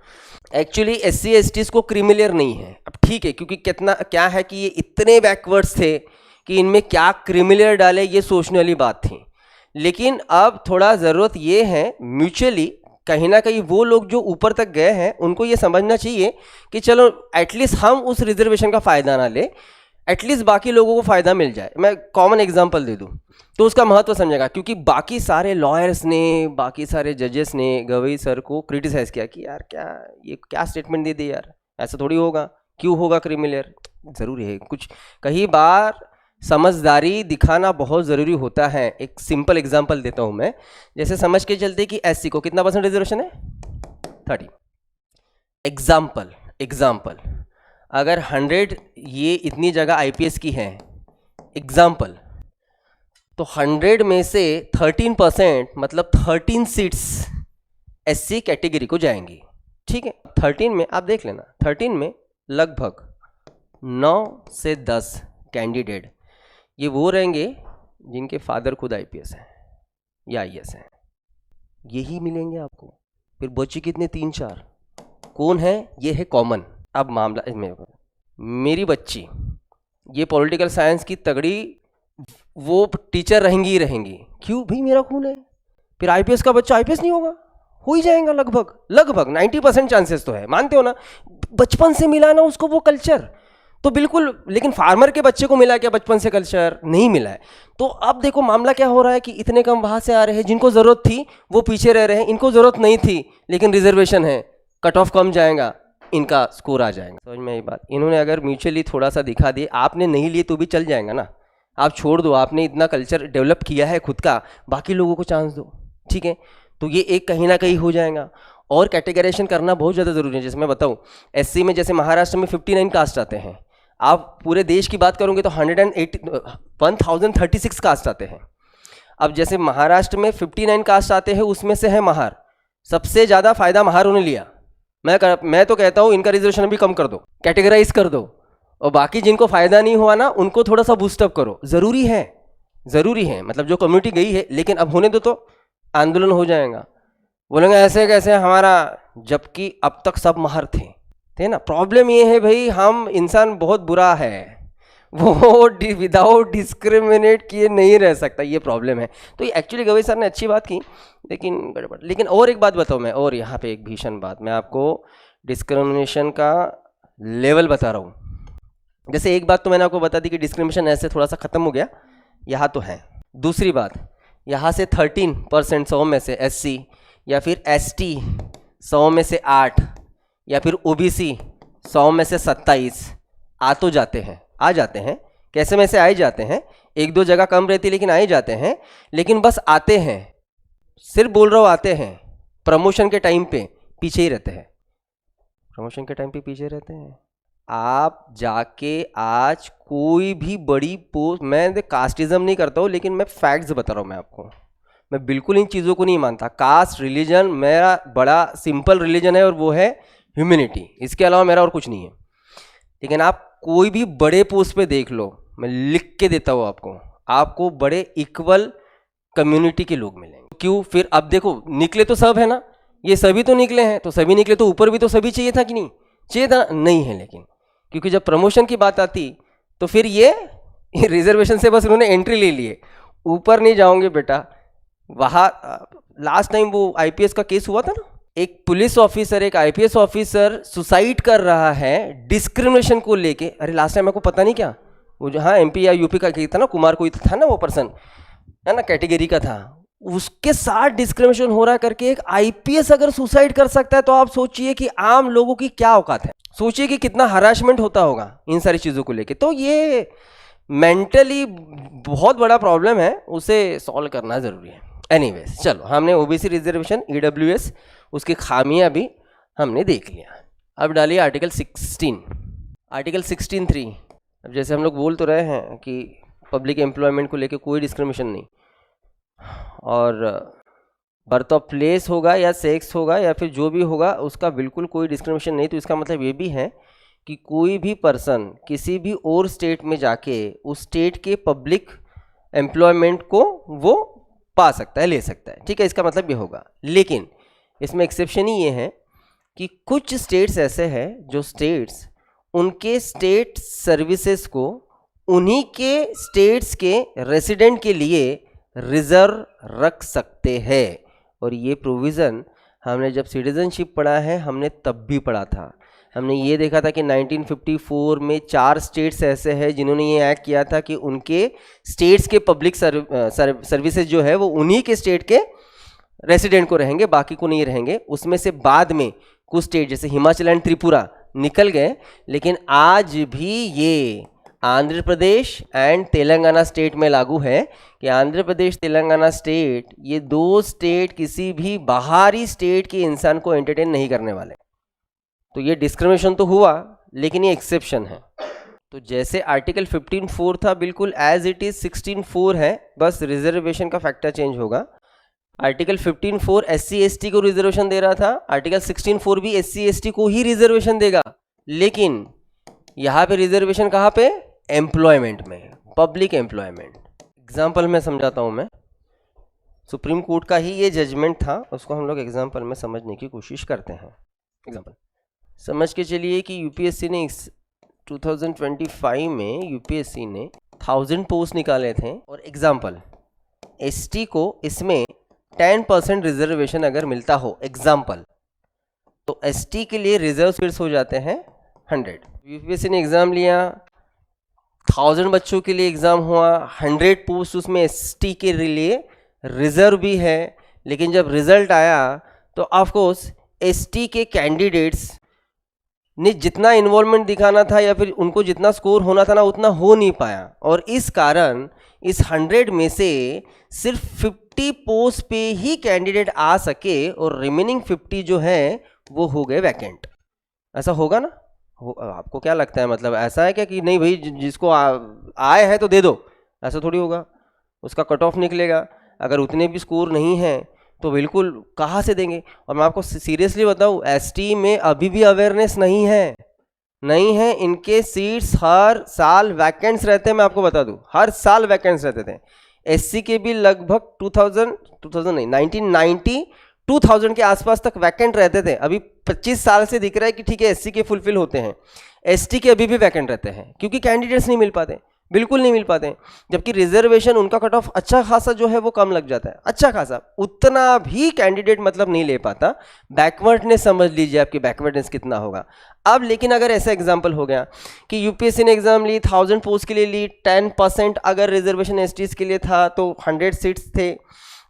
एक्चुअली SC STs को क्रीमिलियर नहीं है, अब ठीक है, क्योंकि कितना क्या है कि ये इतने बैकवर्ड्स थे कि इनमें क्या क्रीमिलियर डाले, ये सोचने वाली बात थी। लेकिन अब थोड़ा ज़रूरत ये है म्यूचुअली, कहीं ना कहीं वो लोग जो ऊपर तक गए हैं उनको ये समझना चाहिए कि चलो एटलीस्ट हम उस रिजर्वेशन का फ़ायदा ना ले, एटलीस्ट बाकी लोगों को फ़ायदा मिल जाए। मैं कॉमन एग्जांपल दे दूं तो उसका महत्व समझेगा, क्योंकि बाकी सारे लॉयर्स ने, बाकी सारे जजेस ने गवई सर को क्रिटिसाइज़ किया कि यार क्या ये क्या स्टेटमेंट दे दी यार, ऐसा थोड़ी होगा, क्यों होगा क्रिमिलियर, ज़रूरी है कुछ, कई बार समझदारी दिखाना बहुत ज़रूरी होता है। एक सिंपल एग्जांपल देता हूँ मैं, जैसे समझ के चलते कि SC को कितना % रिजर्वेशन है, 30। एग्जाम्पल अगर 100 ये इतनी जगह IPS की है एग्जाम्पल, तो 100 में से 13% मतलब 13 सीट्स SC कैटेगरी को जाएंगी, ठीक है। 13 में आप देख लेना, 13 में लगभग 9 से 10 कैंडिडेट ये वो रहेंगे जिनके फादर खुद IPS हैं या IS हैं, यही मिलेंगे आपको। फिर बच्चे कितने, 3-4 कौन है, ये है कॉमन। अब मामला इसमें, मेरी बच्ची ये पॉलिटिकल साइंस की तगड़ी वो टीचर रहेंगी ही रहेंगी, क्यों भाई मेरा खून है। फिर IPS का बच्चा IPS नहीं होगा, हो ही जाएगा लगभग 90% चांसेस तो है, मानते हो ना, बचपन से मिला ना उसको वो कल्चर, तो बिल्कुल। लेकिन फार्मर के बच्चे को मिला क्या बचपन से कल्चर, नहीं मिला है। तो अब देखो मामला क्या हो रहा है कि इतने कम वहाँ से आ रहे हैं, जिनको ज़रूरत थी वो पीछे रह रहे हैं, इनको ज़रूरत नहीं थी लेकिन रिजर्वेशन है, कट ऑफ कम जाएगा, इनका स्कोर आ जाएगा। समझ में ये बात, इन्होंने अगर म्यूचुअली थोड़ा सा दिखा दिए, आपने नहीं लिए तो भी चल जाएगा ना, आप छोड़ दो, आपने इतना कल्चर डेवलप किया है खुद का, बाकी लोगों को चांस दो, ठीक है। तो ये एक कहीं ना कहीं हो जाएगा। और कैटेगराइजेशन करना बहुत ज़्यादा ज़रूरी है। जैसे मैं बताऊँ SC में, जैसे महाराष्ट्र में 59 कास्ट आते हैं, आप पूरे देश की बात करोगे तो 1036 कास्ट आते हैं। अब जैसे महाराष्ट्र में 59 कास्ट आते हैं, उसमें से है महार, सबसे ज़्यादा फायदा महारों ने लिया। मैं तो कहता हूँ इनका रिजर्वेशन भी कम कर दो, कैटेगराइज कर दो, और बाकी जिनको फ़ायदा नहीं हुआ ना उनको थोड़ा सा बूस्टअप करो, ज़रूरी है। मतलब जो कम्युनिटी गई है, लेकिन अब होने दो तो आंदोलन हो जाएगा, बोलेंगे ऐसे कैसे हमारा, जबकि अब तक सब महार थे ना। प्रॉब्लम ये है भाई, हम इंसान बहुत बुरा है, वो विदाउट डिस्क्रिमिनेट किए नहीं रह सकता, ये प्रॉब्लम है। तो ये एक्चुअली गवई सर ने अच्छी बात की, लेकिन गड़बड़। लेकिन और एक बात बताऊँ मैं, और यहाँ पे एक भीषण बात, मैं आपको डिस्क्रिमिनेशन का लेवल बता रहा हूँ। जैसे एक बात तो मैंने आपको बता दी कि डिस्क्रिमिनेशन ऐसे थोड़ा सा ख़त्म हो गया, यहाँ तो है। दूसरी बात, यहाँ से 13% 100 में से SC, या फिर ST 100 में से 8, या फिर OBC 100 में से 27 आ जाते हैं। कैसे में से आए जाते हैं, 1-2 जगह कम रहती लेकिन आए जाते हैं, लेकिन बस आते हैं, सिर्फ बोल रहा हूँ आते हैं, प्रमोशन के टाइम पे पीछे ही रहते हैं, आप जाके आज कोई भी बड़ी पोस्ट, मैं कास्टिज्म नहीं करता हूँ लेकिन मैं फैक्ट्स बता रहा हूँ मैं आपको, मैं बिल्कुल इन चीज़ों को नहीं मानता। कास्ट रिलीजन मेरा बड़ा सिंपल रिलीजन है और वो है ह्यूमैनिटी, इसके अलावा मेरा और कुछ नहीं है। लेकिन आप कोई भी बड़े पोस्ट पे देख लो, मैं लिख के देता हूँ आपको बड़े इक्वल कम्युनिटी के लोग मिलेंगे। क्यों, फिर अब देखो निकले तो सब है ना, ये सभी तो निकले हैं, तो सभी निकले तो ऊपर भी तो सभी चाहिए था कि नहीं चाहिए था, नहीं है। लेकिन क्योंकि जब प्रमोशन की बात आती तो फिर ये रिजर्वेशन से बस उन्होंने एंट्री ले लिए, ऊपर नहीं जाओगे बेटा। वहाँ लास्ट टाइम वो IPS का केस हुआ था ना, एक पुलिस ऑफिसर एक IPS ऑफिसर सुसाइड कर रहा है डिस्क्रिमिनेशन को लेके। अरे लास्ट टाइम आपको पता नहीं क्या, वो जो हाँ MP या UP का था ना, कुमार कोई था ना वो पर्सन है ना, कैटेगरी का था, उसके साथ डिस्क्रिमिनेशन हो रहा करके एक IPS अगर सुसाइड कर सकता है तो आप सोचिए कि आम लोगों की क्या औकात है, सोचिए कि कितना हरासमेंट होता होगा इन सारी चीज़ों को लेके। तो ये मेंटली बहुत बड़ा प्रॉब्लम है, उसे सॉल्व करना ज़रूरी है। एनीवेज चलो, हमने ओबीसी रिजर्वेशन, ईडब्ल्यूएस, उसकी खामियां भी हमने देख लिया। अब डालिए आर्टिकल 16, आर्टिकल 16(3). अब जैसे हम लोग बोल तो रहे हैं कि पब्लिक एम्प्लॉयमेंट को लेके कोई डिस्क्रिमिनेशन नहीं, और बर्थ ऑफ प्लेस होगा या सेक्स होगा या फिर जो भी होगा उसका बिल्कुल कोई डिस्क्रिमिनेशन नहीं। तो इसका मतलब ये भी है कि कोई भी पर्सन किसी भी और स्टेट में जाके उस स्टेट के पब्लिक एम्प्लॉयमेंट को वो पा सकता है, ले सकता है, ठीक है। इसका मतलब ये होगा, लेकिन इसमें एक्सेप्शन ही ये है कि कुछ स्टेट्स ऐसे हैं जो स्टेट्स उनके स्टेट सर्विसेज को उन्हीं के स्टेट्स के रेसिडेंट के लिए रिजर्व रख सकते हैं। और ये प्रोविज़न हमने जब सिटीजनशिप पढ़ा है हमने तब भी पढ़ा था। हमने ये देखा था कि 1954 में 4 स्टेट्स ऐसे हैं जिन्होंने ये एक्ट किया था कि उनके स्टेट्स के पब्लिक सर्विसेज जो है वो उन्हीं के स्टेट के रेसिडेंट को रहेंगे, बाकी को नहीं रहेंगे। उसमें से बाद में कुछ स्टेट जैसे हिमाचल एंड त्रिपुरा निकल गए, लेकिन आज भी ये आंध्र प्रदेश एंड तेलंगाना स्टेट में लागू है कि आंध्र प्रदेश तेलंगाना स्टेट, ये 2 स्टेट किसी भी बाहरी स्टेट के इंसान को एंटरटेन नहीं करने वाले। तो ये डिस्क्रिमिनेशन तो हुआ, लेकिन ये एक्सेप्शन है। तो जैसे आर्टिकल 15(4) था बिल्कुल एज इट इज 16(4) है, बस रिजर्वेशन का फैक्टर चेंज होगा। आर्टिकल 15(4) SC ST को रिजर्वेशन दे रहा था, आर्टिकल 16(4) भी SC ST को ही रिजर्वेशन देगा, लेकिन यहाँ पे रिजर्वेशन कहाँ पे? एम्प्लॉयमेंट में, पब्लिक एम्प्लॉयमेंट। एग्जाम्पल में समझाता हूँ मैं, सुप्रीम कोर्ट का ही ये जजमेंट था, उसको हम लोग एग्जाम्पल में समझने की कोशिश करते हैं। एग्जाम्पल समझ के चलिए कि यूपीएससी ने 2025 में यूपीएससी ने 1000 पोस्ट निकाले थे, और एग्जाम्पल ST को इसमें 10% रिजर्वेशन अगर मिलता हो एग्जाम्पल, तो ST के लिए रिजर्व सीट्स हो जाते हैं 100। यूपीएससी ने एग्ज़ाम लिया, 1000 बच्चों के लिए एग्ज़ाम हुआ, 100 पोस्ट उसमें ST के लिए रिजर्व भी है, लेकिन जब रिजल्ट आया तो ऑफकोर्स ST के कैंडिडेट्स ने जितना इन्वॉल्वमेंट दिखाना था या फिर उनको जितना स्कोर होना था ना, उतना हो नहीं पाया, और इस कारण इस 100 में से सिर्फ 50 पोस्ट पे ही कैंडिडेट आ सके और रिमेनिंग 50 जो है वो हो गए वैकेंट। ऐसा होगा ना? आपको क्या लगता है, मतलब ऐसा है क्या कि नहीं भाई जिसको आए है तो दे दो? ऐसा थोड़ी होगा, उसका कट ऑफ निकलेगा। अगर उतने भी स्कोर नहीं है तो बिल्कुल कहाँ से देंगे। और मैं आपको सीरियसली बताऊँ, ST में अभी भी अवेयरनेस नहीं है। इनके सीट्स हर साल वैकेंट्स रहते हैं, मैं आपको बता दूँ, हर साल वैकेंट्स रहते थे। SC के भी लगभग 1990 2000 के आसपास तक वैकेंट रहते थे। अभी 25 साल से दिख रहा है कि ठीक है SC के फुलफिल होते हैं, ST के अभी भी वैकेंट रहते हैं, क्योंकि कैंडिडेट्स नहीं मिल पाते, बिल्कुल नहीं मिल पाते। जबकि रिजर्वेशन उनका कट ऑफ अच्छा खासा जो है वो कम लग जाता है, अच्छा खासा, उतना भी कैंडिडेट मतलब नहीं ले पाता। बैकवर्डनेस समझ लीजिए आपकी बैकवर्डनेस कितना होगा। अब लेकिन अगर ऐसा एग्जाम्पल हो गया कि यूपीएससी ने एग्जाम ली, 1000 पोस्ट के लिए ली, 10% अगर रिजर्वेशन STs के लिए था तो 100 सीट्स थे,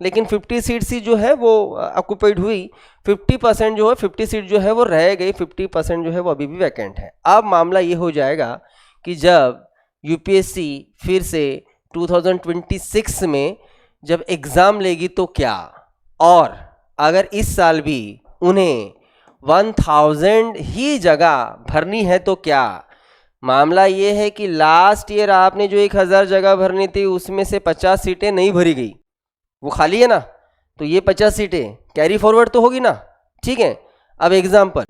लेकिन 50 सीट्स ही जो है वो ऑक्यूपाइड हुई, 50% जो है 50 सीट जो है वो रह गई, 50% जो है वो अभी भी वैकेंट है। अब मामला ये हो जाएगा कि जब यूपीएससी फिर से 2026 में जब एग्ज़ाम लेगी तो क्या, और अगर इस साल भी उन्हें 1000 ही जगह भरनी है तो क्या। मामला ये है कि लास्ट ईयर आपने जो 1000 जगह भरनी थी उसमें से 50 सीटें नहीं भरी गई, वो खाली है ना, तो ये 50 सीटें कैरी फॉरवर्ड तो होगी ना, ठीक है। अब एग्जाम्पल,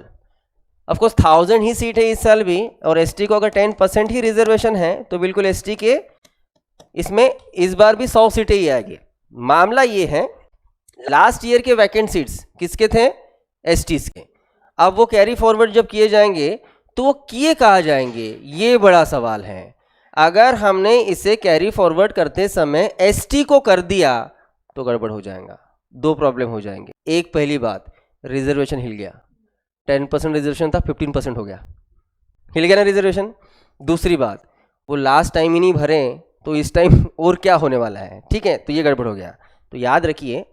ऑफकोर्स 1000 ही सीट है इस साल भी, और ST को अगर 10% ही रिजर्वेशन है तो बिल्कुल ST के इसमें इस बार भी 100 सीटें ही आएगी। मामला ये है, लास्ट ईयर के वैकेंट सीट्स किसके थे? STs के। अब वो कैरी फॉरवर्ड जब किए जाएंगे तो वो किए कहाँ जाएंगे, ये बड़ा सवाल है। अगर हमने इसे कैरी फॉरवर्ड करते समय ST को कर दिया तो गड़बड़ हो जाएगा, 2 प्रॉब्लम हो जाएंगे। एक, पहली बात, रिजर्वेशन हिल गया, 10% रिजर्वेशन था 15% हो गया, हिल गया ना रिजर्वेशन। दूसरी बात, वो लास्ट टाइम ही नहीं भरे तो इस टाइम और क्या होने वाला है, ठीक है, तो ये गड़बड़ हो गया। तो याद रखिए,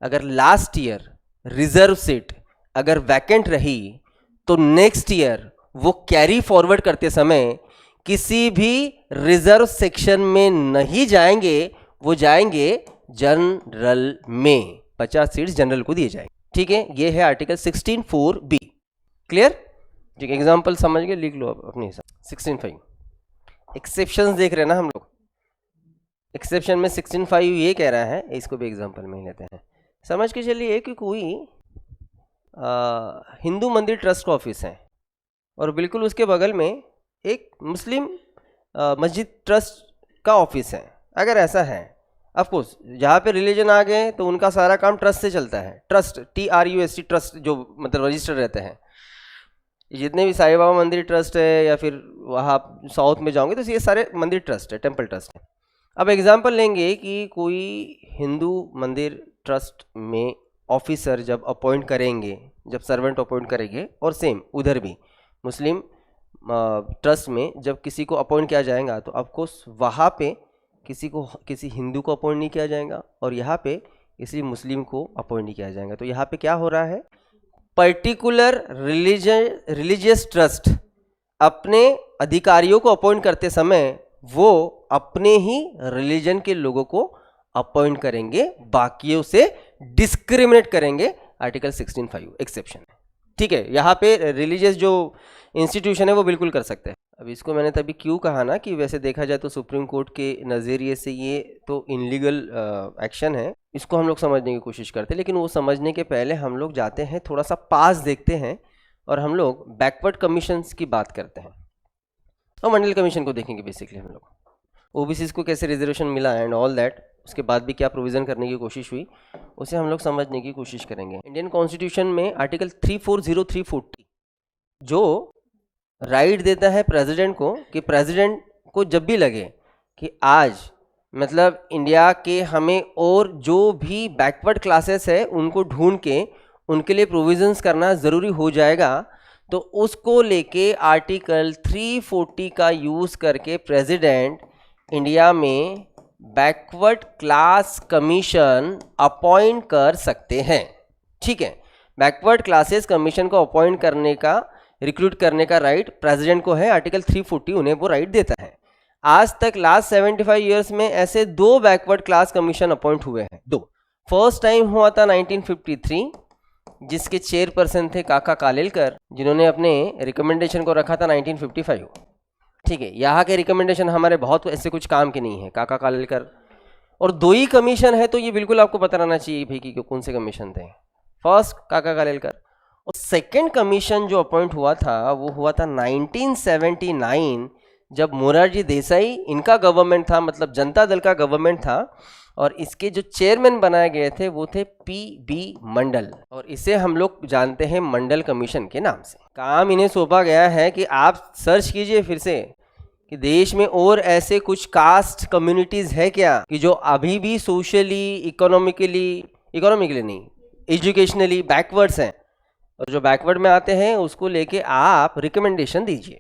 अगर लास्ट ईयर रिजर्व सीट अगर वैकेंट रही तो नेक्स्ट ईयर वो कैरी फॉरवर्ड करते समय किसी भी रिजर्व सेक्शन में नहीं जाएंगे, वो जाएंगे जनरल में। 50 सीट्स जनरल को दिए जाएंगे। ठीक है, ये है आर्टिकल 16(4)(b). क्लियर? ठीक, एग्जाम्पल समझ के लिख लो अपने हिसाब। 16(5) एक्सेप्शन देख रहे हैं ना हम लोग। एक्सेप्शन में 16(5) ये कह रहा है, इसको भी एग्जाम्पल में ही लेते हैं। समझ के चलिए कि कोई हिंदू मंदिर ट्रस्ट का ऑफिस है और बिल्कुल उसके बगल में एक मुस्लिम मस्जिद ट्रस्ट का ऑफिस है। अगर ऐसा है, ऑफकोर्स जहाँ पे रिलीजन आ गए तो उनका सारा काम ट्रस्ट से चलता है। ट्रस्ट, TRUST, ट्रस्ट जो मतलब रजिस्टर रहते हैं। जितने भी साईं बाबा मंदिर ट्रस्ट है या फिर वहाँ साउथ में जाओगे तो ये सारे मंदिर ट्रस्ट है, टेम्पल ट्रस्ट है। अब एग्जांपल लेंगे कि कोई हिंदू मंदिर ट्रस्ट में ऑफिसर जब अपॉइंट करेंगे, जब सर्वेंट अपॉइंट करेंगे, और सेम उधर भी मुस्लिम ट्रस्ट में जब किसी को अपॉइंट किया जाएगा तो ऑफकोर्स वहाँ पे किसी हिंदू को अपॉइंट नहीं किया जाएगा और यहाँ पे किसी मुस्लिम को अपॉइंट नहीं किया जाएगा। तो यहाँ पे क्या हो रहा है, पर्टिकुलर रिलीजियस ट्रस्ट अपने अधिकारियों को अपॉइंट करते समय वो अपने ही रिलीजन के लोगों को अपॉइंट करेंगे, बाकियों से डिस्क्रिमिनेट करेंगे। आर्टिकल 16(5) एक्सेप्शन है। ठीक है, यहाँ पे रिलीजियस जो इंस्टीट्यूशन है वो बिल्कुल कर सकते हैं। अब इसको मैंने तभी क्यों कहा ना कि वैसे देखा जाए तो सुप्रीम कोर्ट के नज़रिए से ये तो इनलीगल एक्शन है, इसको हम लोग समझने की कोशिश करते हैं। लेकिन वो समझने के पहले हम लोग जाते हैं, थोड़ा सा पास देखते हैं और हम लोग बैकवर्ड कमीशंस की बात करते हैं और मंडल कमीशन को देखेंगे। बेसिकली हम लोग ओबीसीज को कैसे रिजर्वेशन मिला एंड ऑल दैट, उसके बाद भी क्या प्रोविज़न करने की कोशिश हुई, उसे हम लोग समझने की कोशिश करेंगे। इंडियन कॉन्स्टिट्यूशन में आर्टिकल 340(3)(40) जो राइट देता है प्रेसिडेंट को कि प्रेसिडेंट को जब भी लगे कि आज मतलब इंडिया के हमें और जो भी बैकवर्ड क्लासेस है उनको ढूंढ के उनके लिए प्रोविजंस करना ज़रूरी हो जाएगा, तो उसको लेके आर्टिकल 340 का यूज़ करके प्रेसिडेंट इंडिया में बैकवर्ड क्लास कमीशन अपॉइंट कर सकते हैं। ठीक है, बैकवर्ड क्लासेस कमीशन को अपॉइंट करने का, रिक्रूट करने का राइट प्रेसिडेंट को है। आर्टिकल 340 उन्हें वो राइट देता है। आज तक लास्ट 75 ईयर्स में ऐसे 2 बैकवर्ड क्लास कमीशन अपॉइंट हुए हैं। 2, फर्स्ट टाइम हुआ था 1953, जिसके चेयरपर्सन थे काका कालेलकर, जिन्होंने अपने रिकमेंडेशन को रखा था 1955। ठीक है, यहाँ के रिकमेंडेशन हमारे बहुत ऐसे कुछ काम के नहीं है, काका कालेलकर। और 2 ही कमीशन है, तो ये बिल्कुल आपको पता रहना चाहिए भाई कि कौन से कमीशन थे। फर्स्ट काका कालेलकर, और सेकेंड कमीशन जो अपॉइंट हुआ था वो हुआ था 1979, जब मोरारजी देसाई इनका गवर्नमेंट था, मतलब जनता दल का गवर्नमेंट था, और इसके जो चेयरमैन बनाए गए थे वो थे PB मंडल, और इसे हम लोग जानते हैं मंडल कमीशन के नाम से। काम इन्हें सौंपा गया है कि आप सर्च कीजिए फिर से कि देश में और ऐसे कुछ कास्ट कम्युनिटीज़ है क्या कि जो अभी भी सोशली, इकोनॉमिकली नहीं, एजुकेशनली बैकवर्ड्स हैं, और जो बैकवर्ड में आते हैं उसको लेके आप रिकमेंडेशन दीजिए।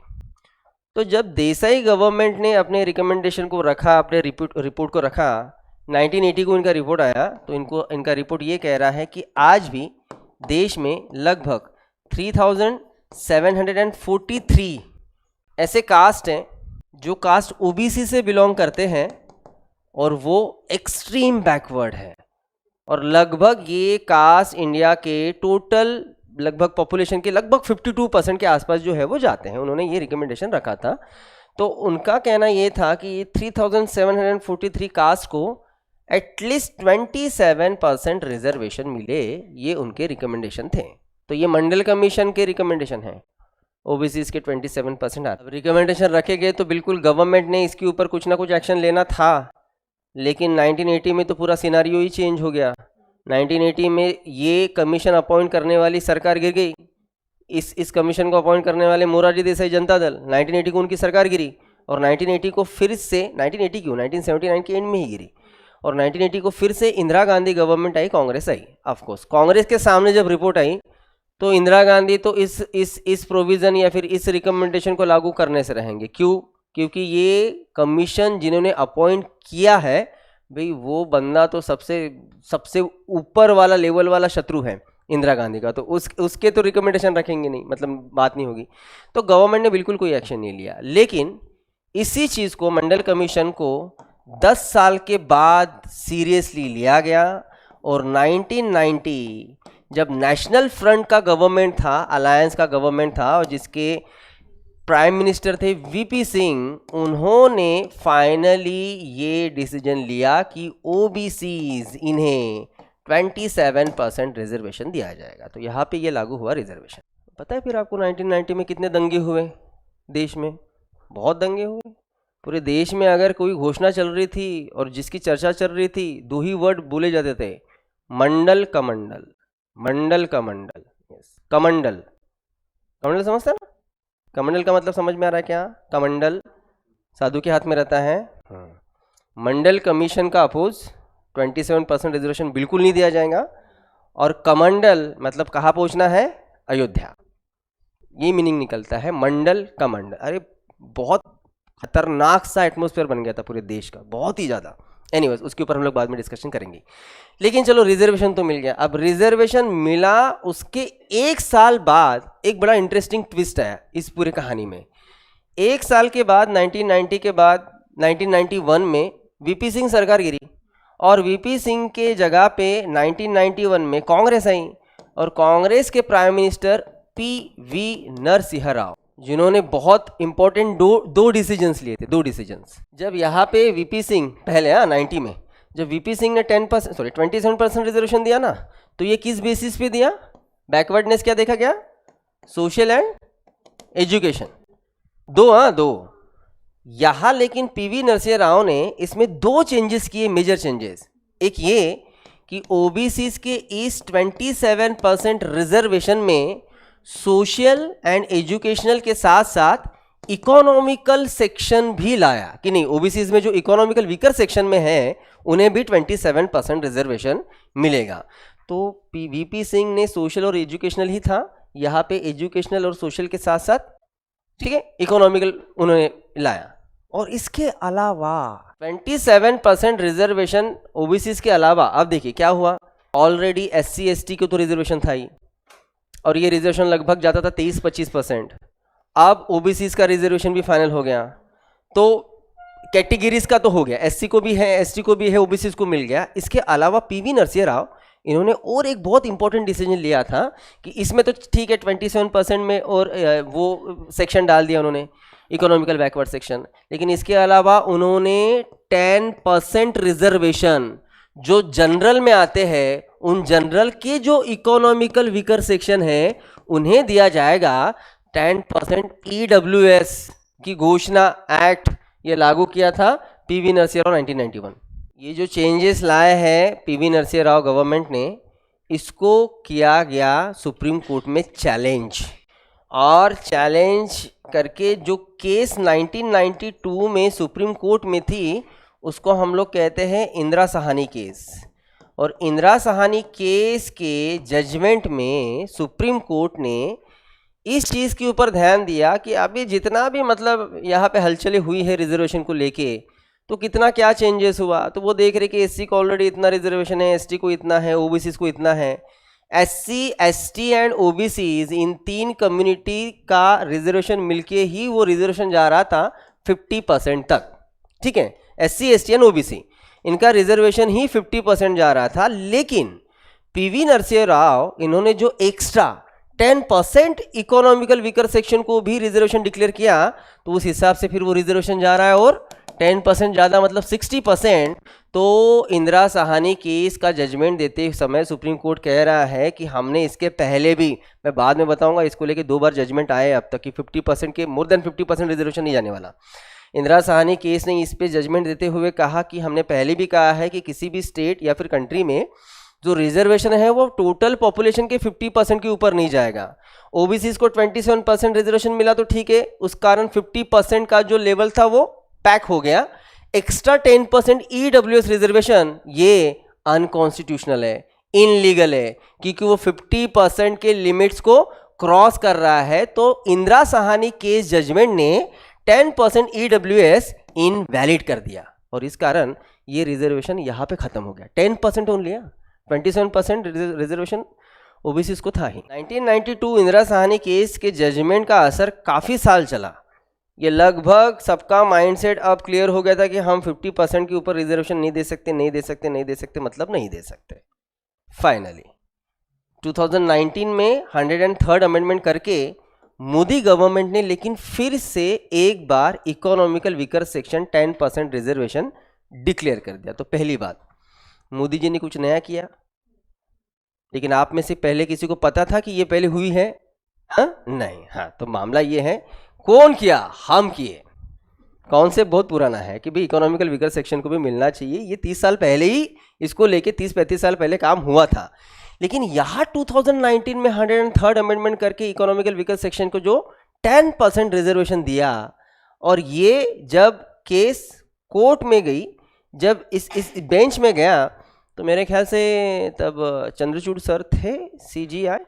तो जब देसाई गवर्नमेंट ने अपने रिकमेंडेशन को रखा, अपने रिपोर्ट को रखा, 1980 को इनका रिपोर्ट आया, तो इनका रिपोर्ट ये कह रहा है कि आज भी देश में लगभग 3743 ऐसे कास्ट हैं जो कास्ट OBC से बिलोंग करते हैं और वो एक्सट्रीम बैकवर्ड है, और लगभग ये कास्ट इंडिया के टोटल लगभग पॉपुलेशन के लगभग 52% के आसपास जो है वो जाते हैं। उन्होंने ये रिकमेंडेशन रखा था। तो उनका कहना ये था कि ये 3743 कास्ट को एटलीस्ट 27% रिजर्वेशन मिले, ये उनके रिकमेंडेशन थे। तो ये मंडल कमीशन के रिकमेंडेशन हैं। OBCs के 27% आते। रिकमेंडेशन रखे गए तो बिल्कुल गवर्नमेंट ने इसके ऊपर कुछ ना कुछ एक्शन लेना था, लेकिन 1980 में तो पूरा सिनारियो ही चेंज हो गया। 1980 में ये कमीशन अपॉइंट करने वाली सरकार गिर गई। इस कमीशन को अपॉइंट करने वाले मोरारजी देसाई जनता दल, 1980 को उनकी सरकार गिरी, और 1980 को फिर से 1980 क्यों 1979 के एंड में ही गिरी, और 1980 को फिर से इंदिरा गांधी गवर्नमेंट आई, कांग्रेस आई। ऑफकोर्स कांग्रेस के सामने जब रिपोर्ट आई तो इंदिरा गांधी तो इस प्रोविज़न या फिर इस रिकमेंडेशन को लागू करने से रहेंगे। क्यों? क्योंकि ये कमीशन जिन्होंने अपॉइंट किया है भाई, वो बंदा तो सबसे ऊपर वाला लेवल वाला शत्रु है इंदिरा गांधी का, तो उसके तो रिकमेंडेशन रखेंगे नहीं, मतलब बात नहीं होगी। तो गवर्नमेंट ने बिल्कुल कोई एक्शन नहीं लिया। लेकिन इसी चीज़ को मंडल कमीशन को 10 साल के बाद सीरियसली लिया गया और 1990 जब नेशनल फ्रंट का गवर्नमेंट था, अलायंस का गवर्नमेंट था और जिसके प्राइम मिनिस्टर थे वीपी सिंह, उन्होंने फाइनली ये डिसीजन लिया कि ओबीसीज इन्हें 27% रिजर्वेशन दिया जाएगा। तो यहाँ पे ये लागू हुआ रिजर्वेशन। पता है फिर आपको 1990 में कितने दंगे हुए देश में? बहुत दंगे हुए पूरे देश में। अगर कोई घोषणा चल रही थी और जिसकी चर्चा चल रही थी, दो ही वर्ड बोले जाते थे, मंडल कमंडल, मंडल कमंडल। कमंडल, कमंडल समझते हैं ना? कमंडल का मतलब समझ में आ रहा है क्या? कमंडल साधु के हाथ में रहता है। मंडल कमीशन का अपोज 27% रिजर्वेशन बिल्कुल नहीं दिया जाएगा। और कमंडल मतलब कहाँ पहुँचना है? अयोध्या। ये मीनिंग निकलता है मंडल कमंडल। अरे बहुत खतरनाक सा एटमॉस्फेयर बन गया था पूरे देश का, बहुत ही ज़्यादा। एनीवेज, उसके ऊपर हम लोग बाद में डिस्कशन करेंगे। लेकिन चलो, रिजर्वेशन तो मिल गया। अब रिजर्वेशन मिला, उसके 1 साल बाद एक बड़ा इंटरेस्टिंग ट्विस्ट आया इस पूरे कहानी में। 1 साल के बाद 1990 के बाद 1991 में वीपी सिंह सरकार गिरी और वीपी सिंह के जगह पे 1991 में कांग्रेस आई और कांग्रेस के प्राइम मिनिस्टर पीवी नरसिंह राव, जिन्होंने बहुत इंपॉर्टेंट दो डिसीजंस लिए थे। 2 डिसीजंस जब यहाँ पे वीपी सिंह पहले 90 में जब वीपी सिंह ने 27% रिजर्वेशन दिया ना, तो ये किस बेसिस पे दिया? बैकवर्डनेस क्या देखा गया? Social and education. दो यहाँ। लेकिन पीवी नरसिंह राव ने इसमें 2 चेंजेस किए, मेजर चेंजेस। एक ये कि ओबीसीज के इस 27% रिजर्वेशन में सोशल एंड एजुकेशनल के साथ साथ इकोनॉमिकल सेक्शन भी लाया कि नहीं, ओबीसीज में जो इकोनॉमिकल वीकर सेक्शन में है उन्हें भी 27% रिजर्वेशन मिलेगा। तो वीपी सिंह ने सोशल और एजुकेशनल ही था, यहाँ पे एजुकेशनल और सोशल के साथ साथ, ठीक है, इकोनॉमिकल उन्होंने लाया। और इसके अलावा 27% रिजर्वेशन ओबीसीज के अलावा, अब देखिए क्या हुआ। ऑलरेडी एससी एसटी को तो रिजर्वेशन था ही, और ये रिजर्वेशन लगभग जाता था 23-25%। अब ओबीसीज का रिजर्वेशन भी फाइनल हो गया। तो कैटेगरीज का तो हो गया, एससी को भी है, एसटी को भी है, ओबीसीज को मिल गया। इसके अलावा पीवी नरसिंह राव इन्होंने और एक बहुत इंपॉर्टेंट डिसीजन लिया था कि इसमें तो ठीक है 27% में और वो सेक्शन डाल दिया उन्होंने, इकोनॉमिकल बैकवर्ड सेक्शन, लेकिन इसके अलावा उन्होंने 10% रिजर्वेशन जो जनरल में आते हैं, उन जनरल के जो इकोनॉमिकल वीकर सेक्शन है उन्हें दिया जाएगा 10% ईडब्ल्यूएस की घोषणा, एक्ट ये लागू किया था पीवी नरसिंह राव 1991। ये जो चेंजेस लाए हैं पीवी नरसिंह राव गवर्नमेंट ने, इसको किया गया सुप्रीम कोर्ट में चैलेंज, और चैलेंज करके जो केस 1992 में सुप्रीम कोर्ट में थी उसको हम लोग कहते हैं इंदिरा साहनी केस। और इंदिरा साहनी केस के जजमेंट में सुप्रीम कोर्ट ने इस चीज़ के ऊपर ध्यान दिया कि अभी जितना भी मतलब यहाँ पे हलचलें हुई है रिजर्वेशन को लेके, तो कितना क्या चेंजेस हुआ। तो वो देख रहे कि एससी को ऑलरेडी इतना रिजर्वेशन है, एसटी को इतना है, ओबीसी को इतना है। SC, ST and OBCs in 3 community का रिजर्वेशन मिलके ही वो रिजर्वेशन जा रहा था 50% तक, ठीक है। एससी, एसटी एंड ओबीसी इनका रिजर्वेशन ही 50% जा रहा था। लेकिन पीवी नरसिंह राव इन्होंने जो एक्स्ट्रा 10% इकोनॉमिकल वीकर सेक्शन को भी रिजर्वेशन डिक्लेयर किया, तो उस हिसाब से फिर वो रिजर्वेशन जा रहा है और 10% ज़्यादा मतलब 60%। तो इंदिरा साहनी केस का जजमेंट देते समय सुप्रीम कोर्ट कह रहा है कि हमने इसके पहले भी, मैं बाद में बताऊंगा, इसको लेके 2 बार जजमेंट आए अब तक कि 50% के मोर देन 50% रिजर्वेशन नहीं जाने वाला। इंदिरा साहनी केस ने इस पे जजमेंट देते हुए कहा कि हमने पहले भी कहा है कि किसी भी स्टेट या फिर कंट्री में जो रिजर्वेशन है वो टोटल पॉपुलेशन के 50% के ऊपर नहीं जाएगा। ओबीसी को 27% रिजर्वेशन मिला तो ठीक है, उस कारण 50% का जो लेवल था वो पैक हो गया। एक्स्ट्रा 10% ईडब्ल्यूएस रिजर्वेशन ये अनकॉन्स्टिट्यूशनल है, इनलीगल है, क्योंकि वो 50% के लिमिट्स को क्रॉस कर रहा है। तो इंदिरा साहनी केस जजमेंट ने 10% ईडब्ल्यूएस इनवैलिड कर दिया और इस कारण ये रिजर्वेशन यहाँ पे खत्म हो गया। 10% ओनली है, 27% रिजर्वेशन ओबीसी को था ही। 1992 इंदिरा साहनी केस के जजमेंट का असर काफ़ी साल चला, ये लगभग सबका माइंडसेट अब क्लियर हो गया था कि हम 50% के ऊपर रिजर्वेशन नहीं दे सकते, नहीं दे सकते, नहीं दे सकते, मतलब नहीं दे सकते। फाइनली 2019 में 103rd अमेंडमेंट करके मोदी गवर्नमेंट ने लेकिन फिर से एक बार economical weaker section 10% reservation declare कर दिया। तो पहली बात, मोदी जी ने कुछ नया किया, लेकिन आप में से पहले किसी को पता था कि ये पहले हुई है? नहीं। हाँ, तो मामला ये है, कौन किया? हम किए। कॉन्सेप्ट बहुत पुराना है कि भाई इकोनॉमिकल वीकर सेक्शन को भी मिलना चाहिए। ये 30 साल पहले ही इसको लेके 30-35 साल पहले काम हुआ था, लेकिन यहाँ 2019 में 103rd अमेंडमेंट करके इकोनॉमिकल वीकर सेक्शन को जो 10% रिजर्वेशन दिया, और ये जब केस कोर्ट में गई, जब इस बेंच में गया, तो मेरे ख्याल से तब चंद्रचूड़ सर थे CGI,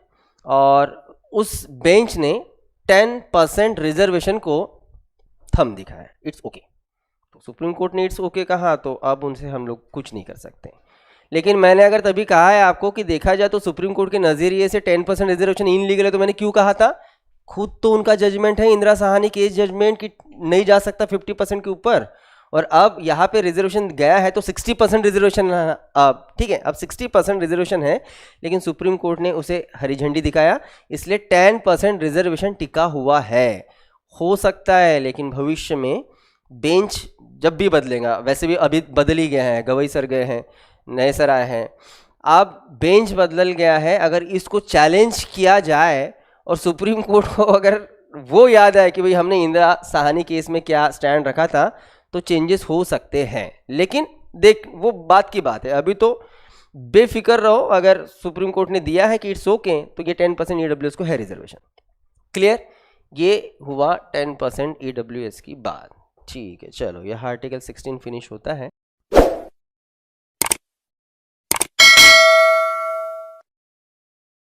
और उस बेंच ने 10% रिजर्वेशन को थंब दिखाया, इट्स ओके। तो सुप्रीम कोर्ट ने इट्स ओके कहा, तो अब उनसे हम लोग कुछ नहीं कर सकते। लेकिन मैंने अगर तभी कहा है आपको कि देखा जाए तो सुप्रीम कोर्ट के नज़रिए से 10% रिजर्वेशन इनलीगल है, तो मैंने क्यों कहा था? खुद तो उनका जजमेंट है, इंदिरा साहनी केस जजमेंट की नहीं जा सकता 50% के ऊपर, और अब यहाँ पे रिजर्वेशन गया है तो 60% रिजर्वेशन, अब ठीक है, अब 60% रिजर्वेशन है, लेकिन सुप्रीम कोर्ट ने उसे हरी झंडी दिखाया, इसलिए 10% रिजर्वेशन टिका हुआ है। हो सकता है लेकिन भविष्य में बेंच जब भी बदलेगा, वैसे भी अभी बदल ही गया है, गवई सर गए हैं, नए सर आए हैं, अब बेंच बदल गया है, अगर इसको चैलेंज किया जाए और सुप्रीम कोर्ट को अगर वो याद आए कि भाई हमने इंदिरा साहनी केस में क्या स्टैंड रखा था, तो चेंजेस हो सकते हैं। लेकिन देख, वो बात की बात है, अभी तो बेफिक्र रहो, अगर सुप्रीम कोर्ट ने दिया है कि इट्स ओके, तो ये 10% EWS को है रिजर्वेशन। क्लियर? ये हुआ 10% EWS की बात। ठीक है, चलो, यह आर्टिकल 16 फिनिश होता है।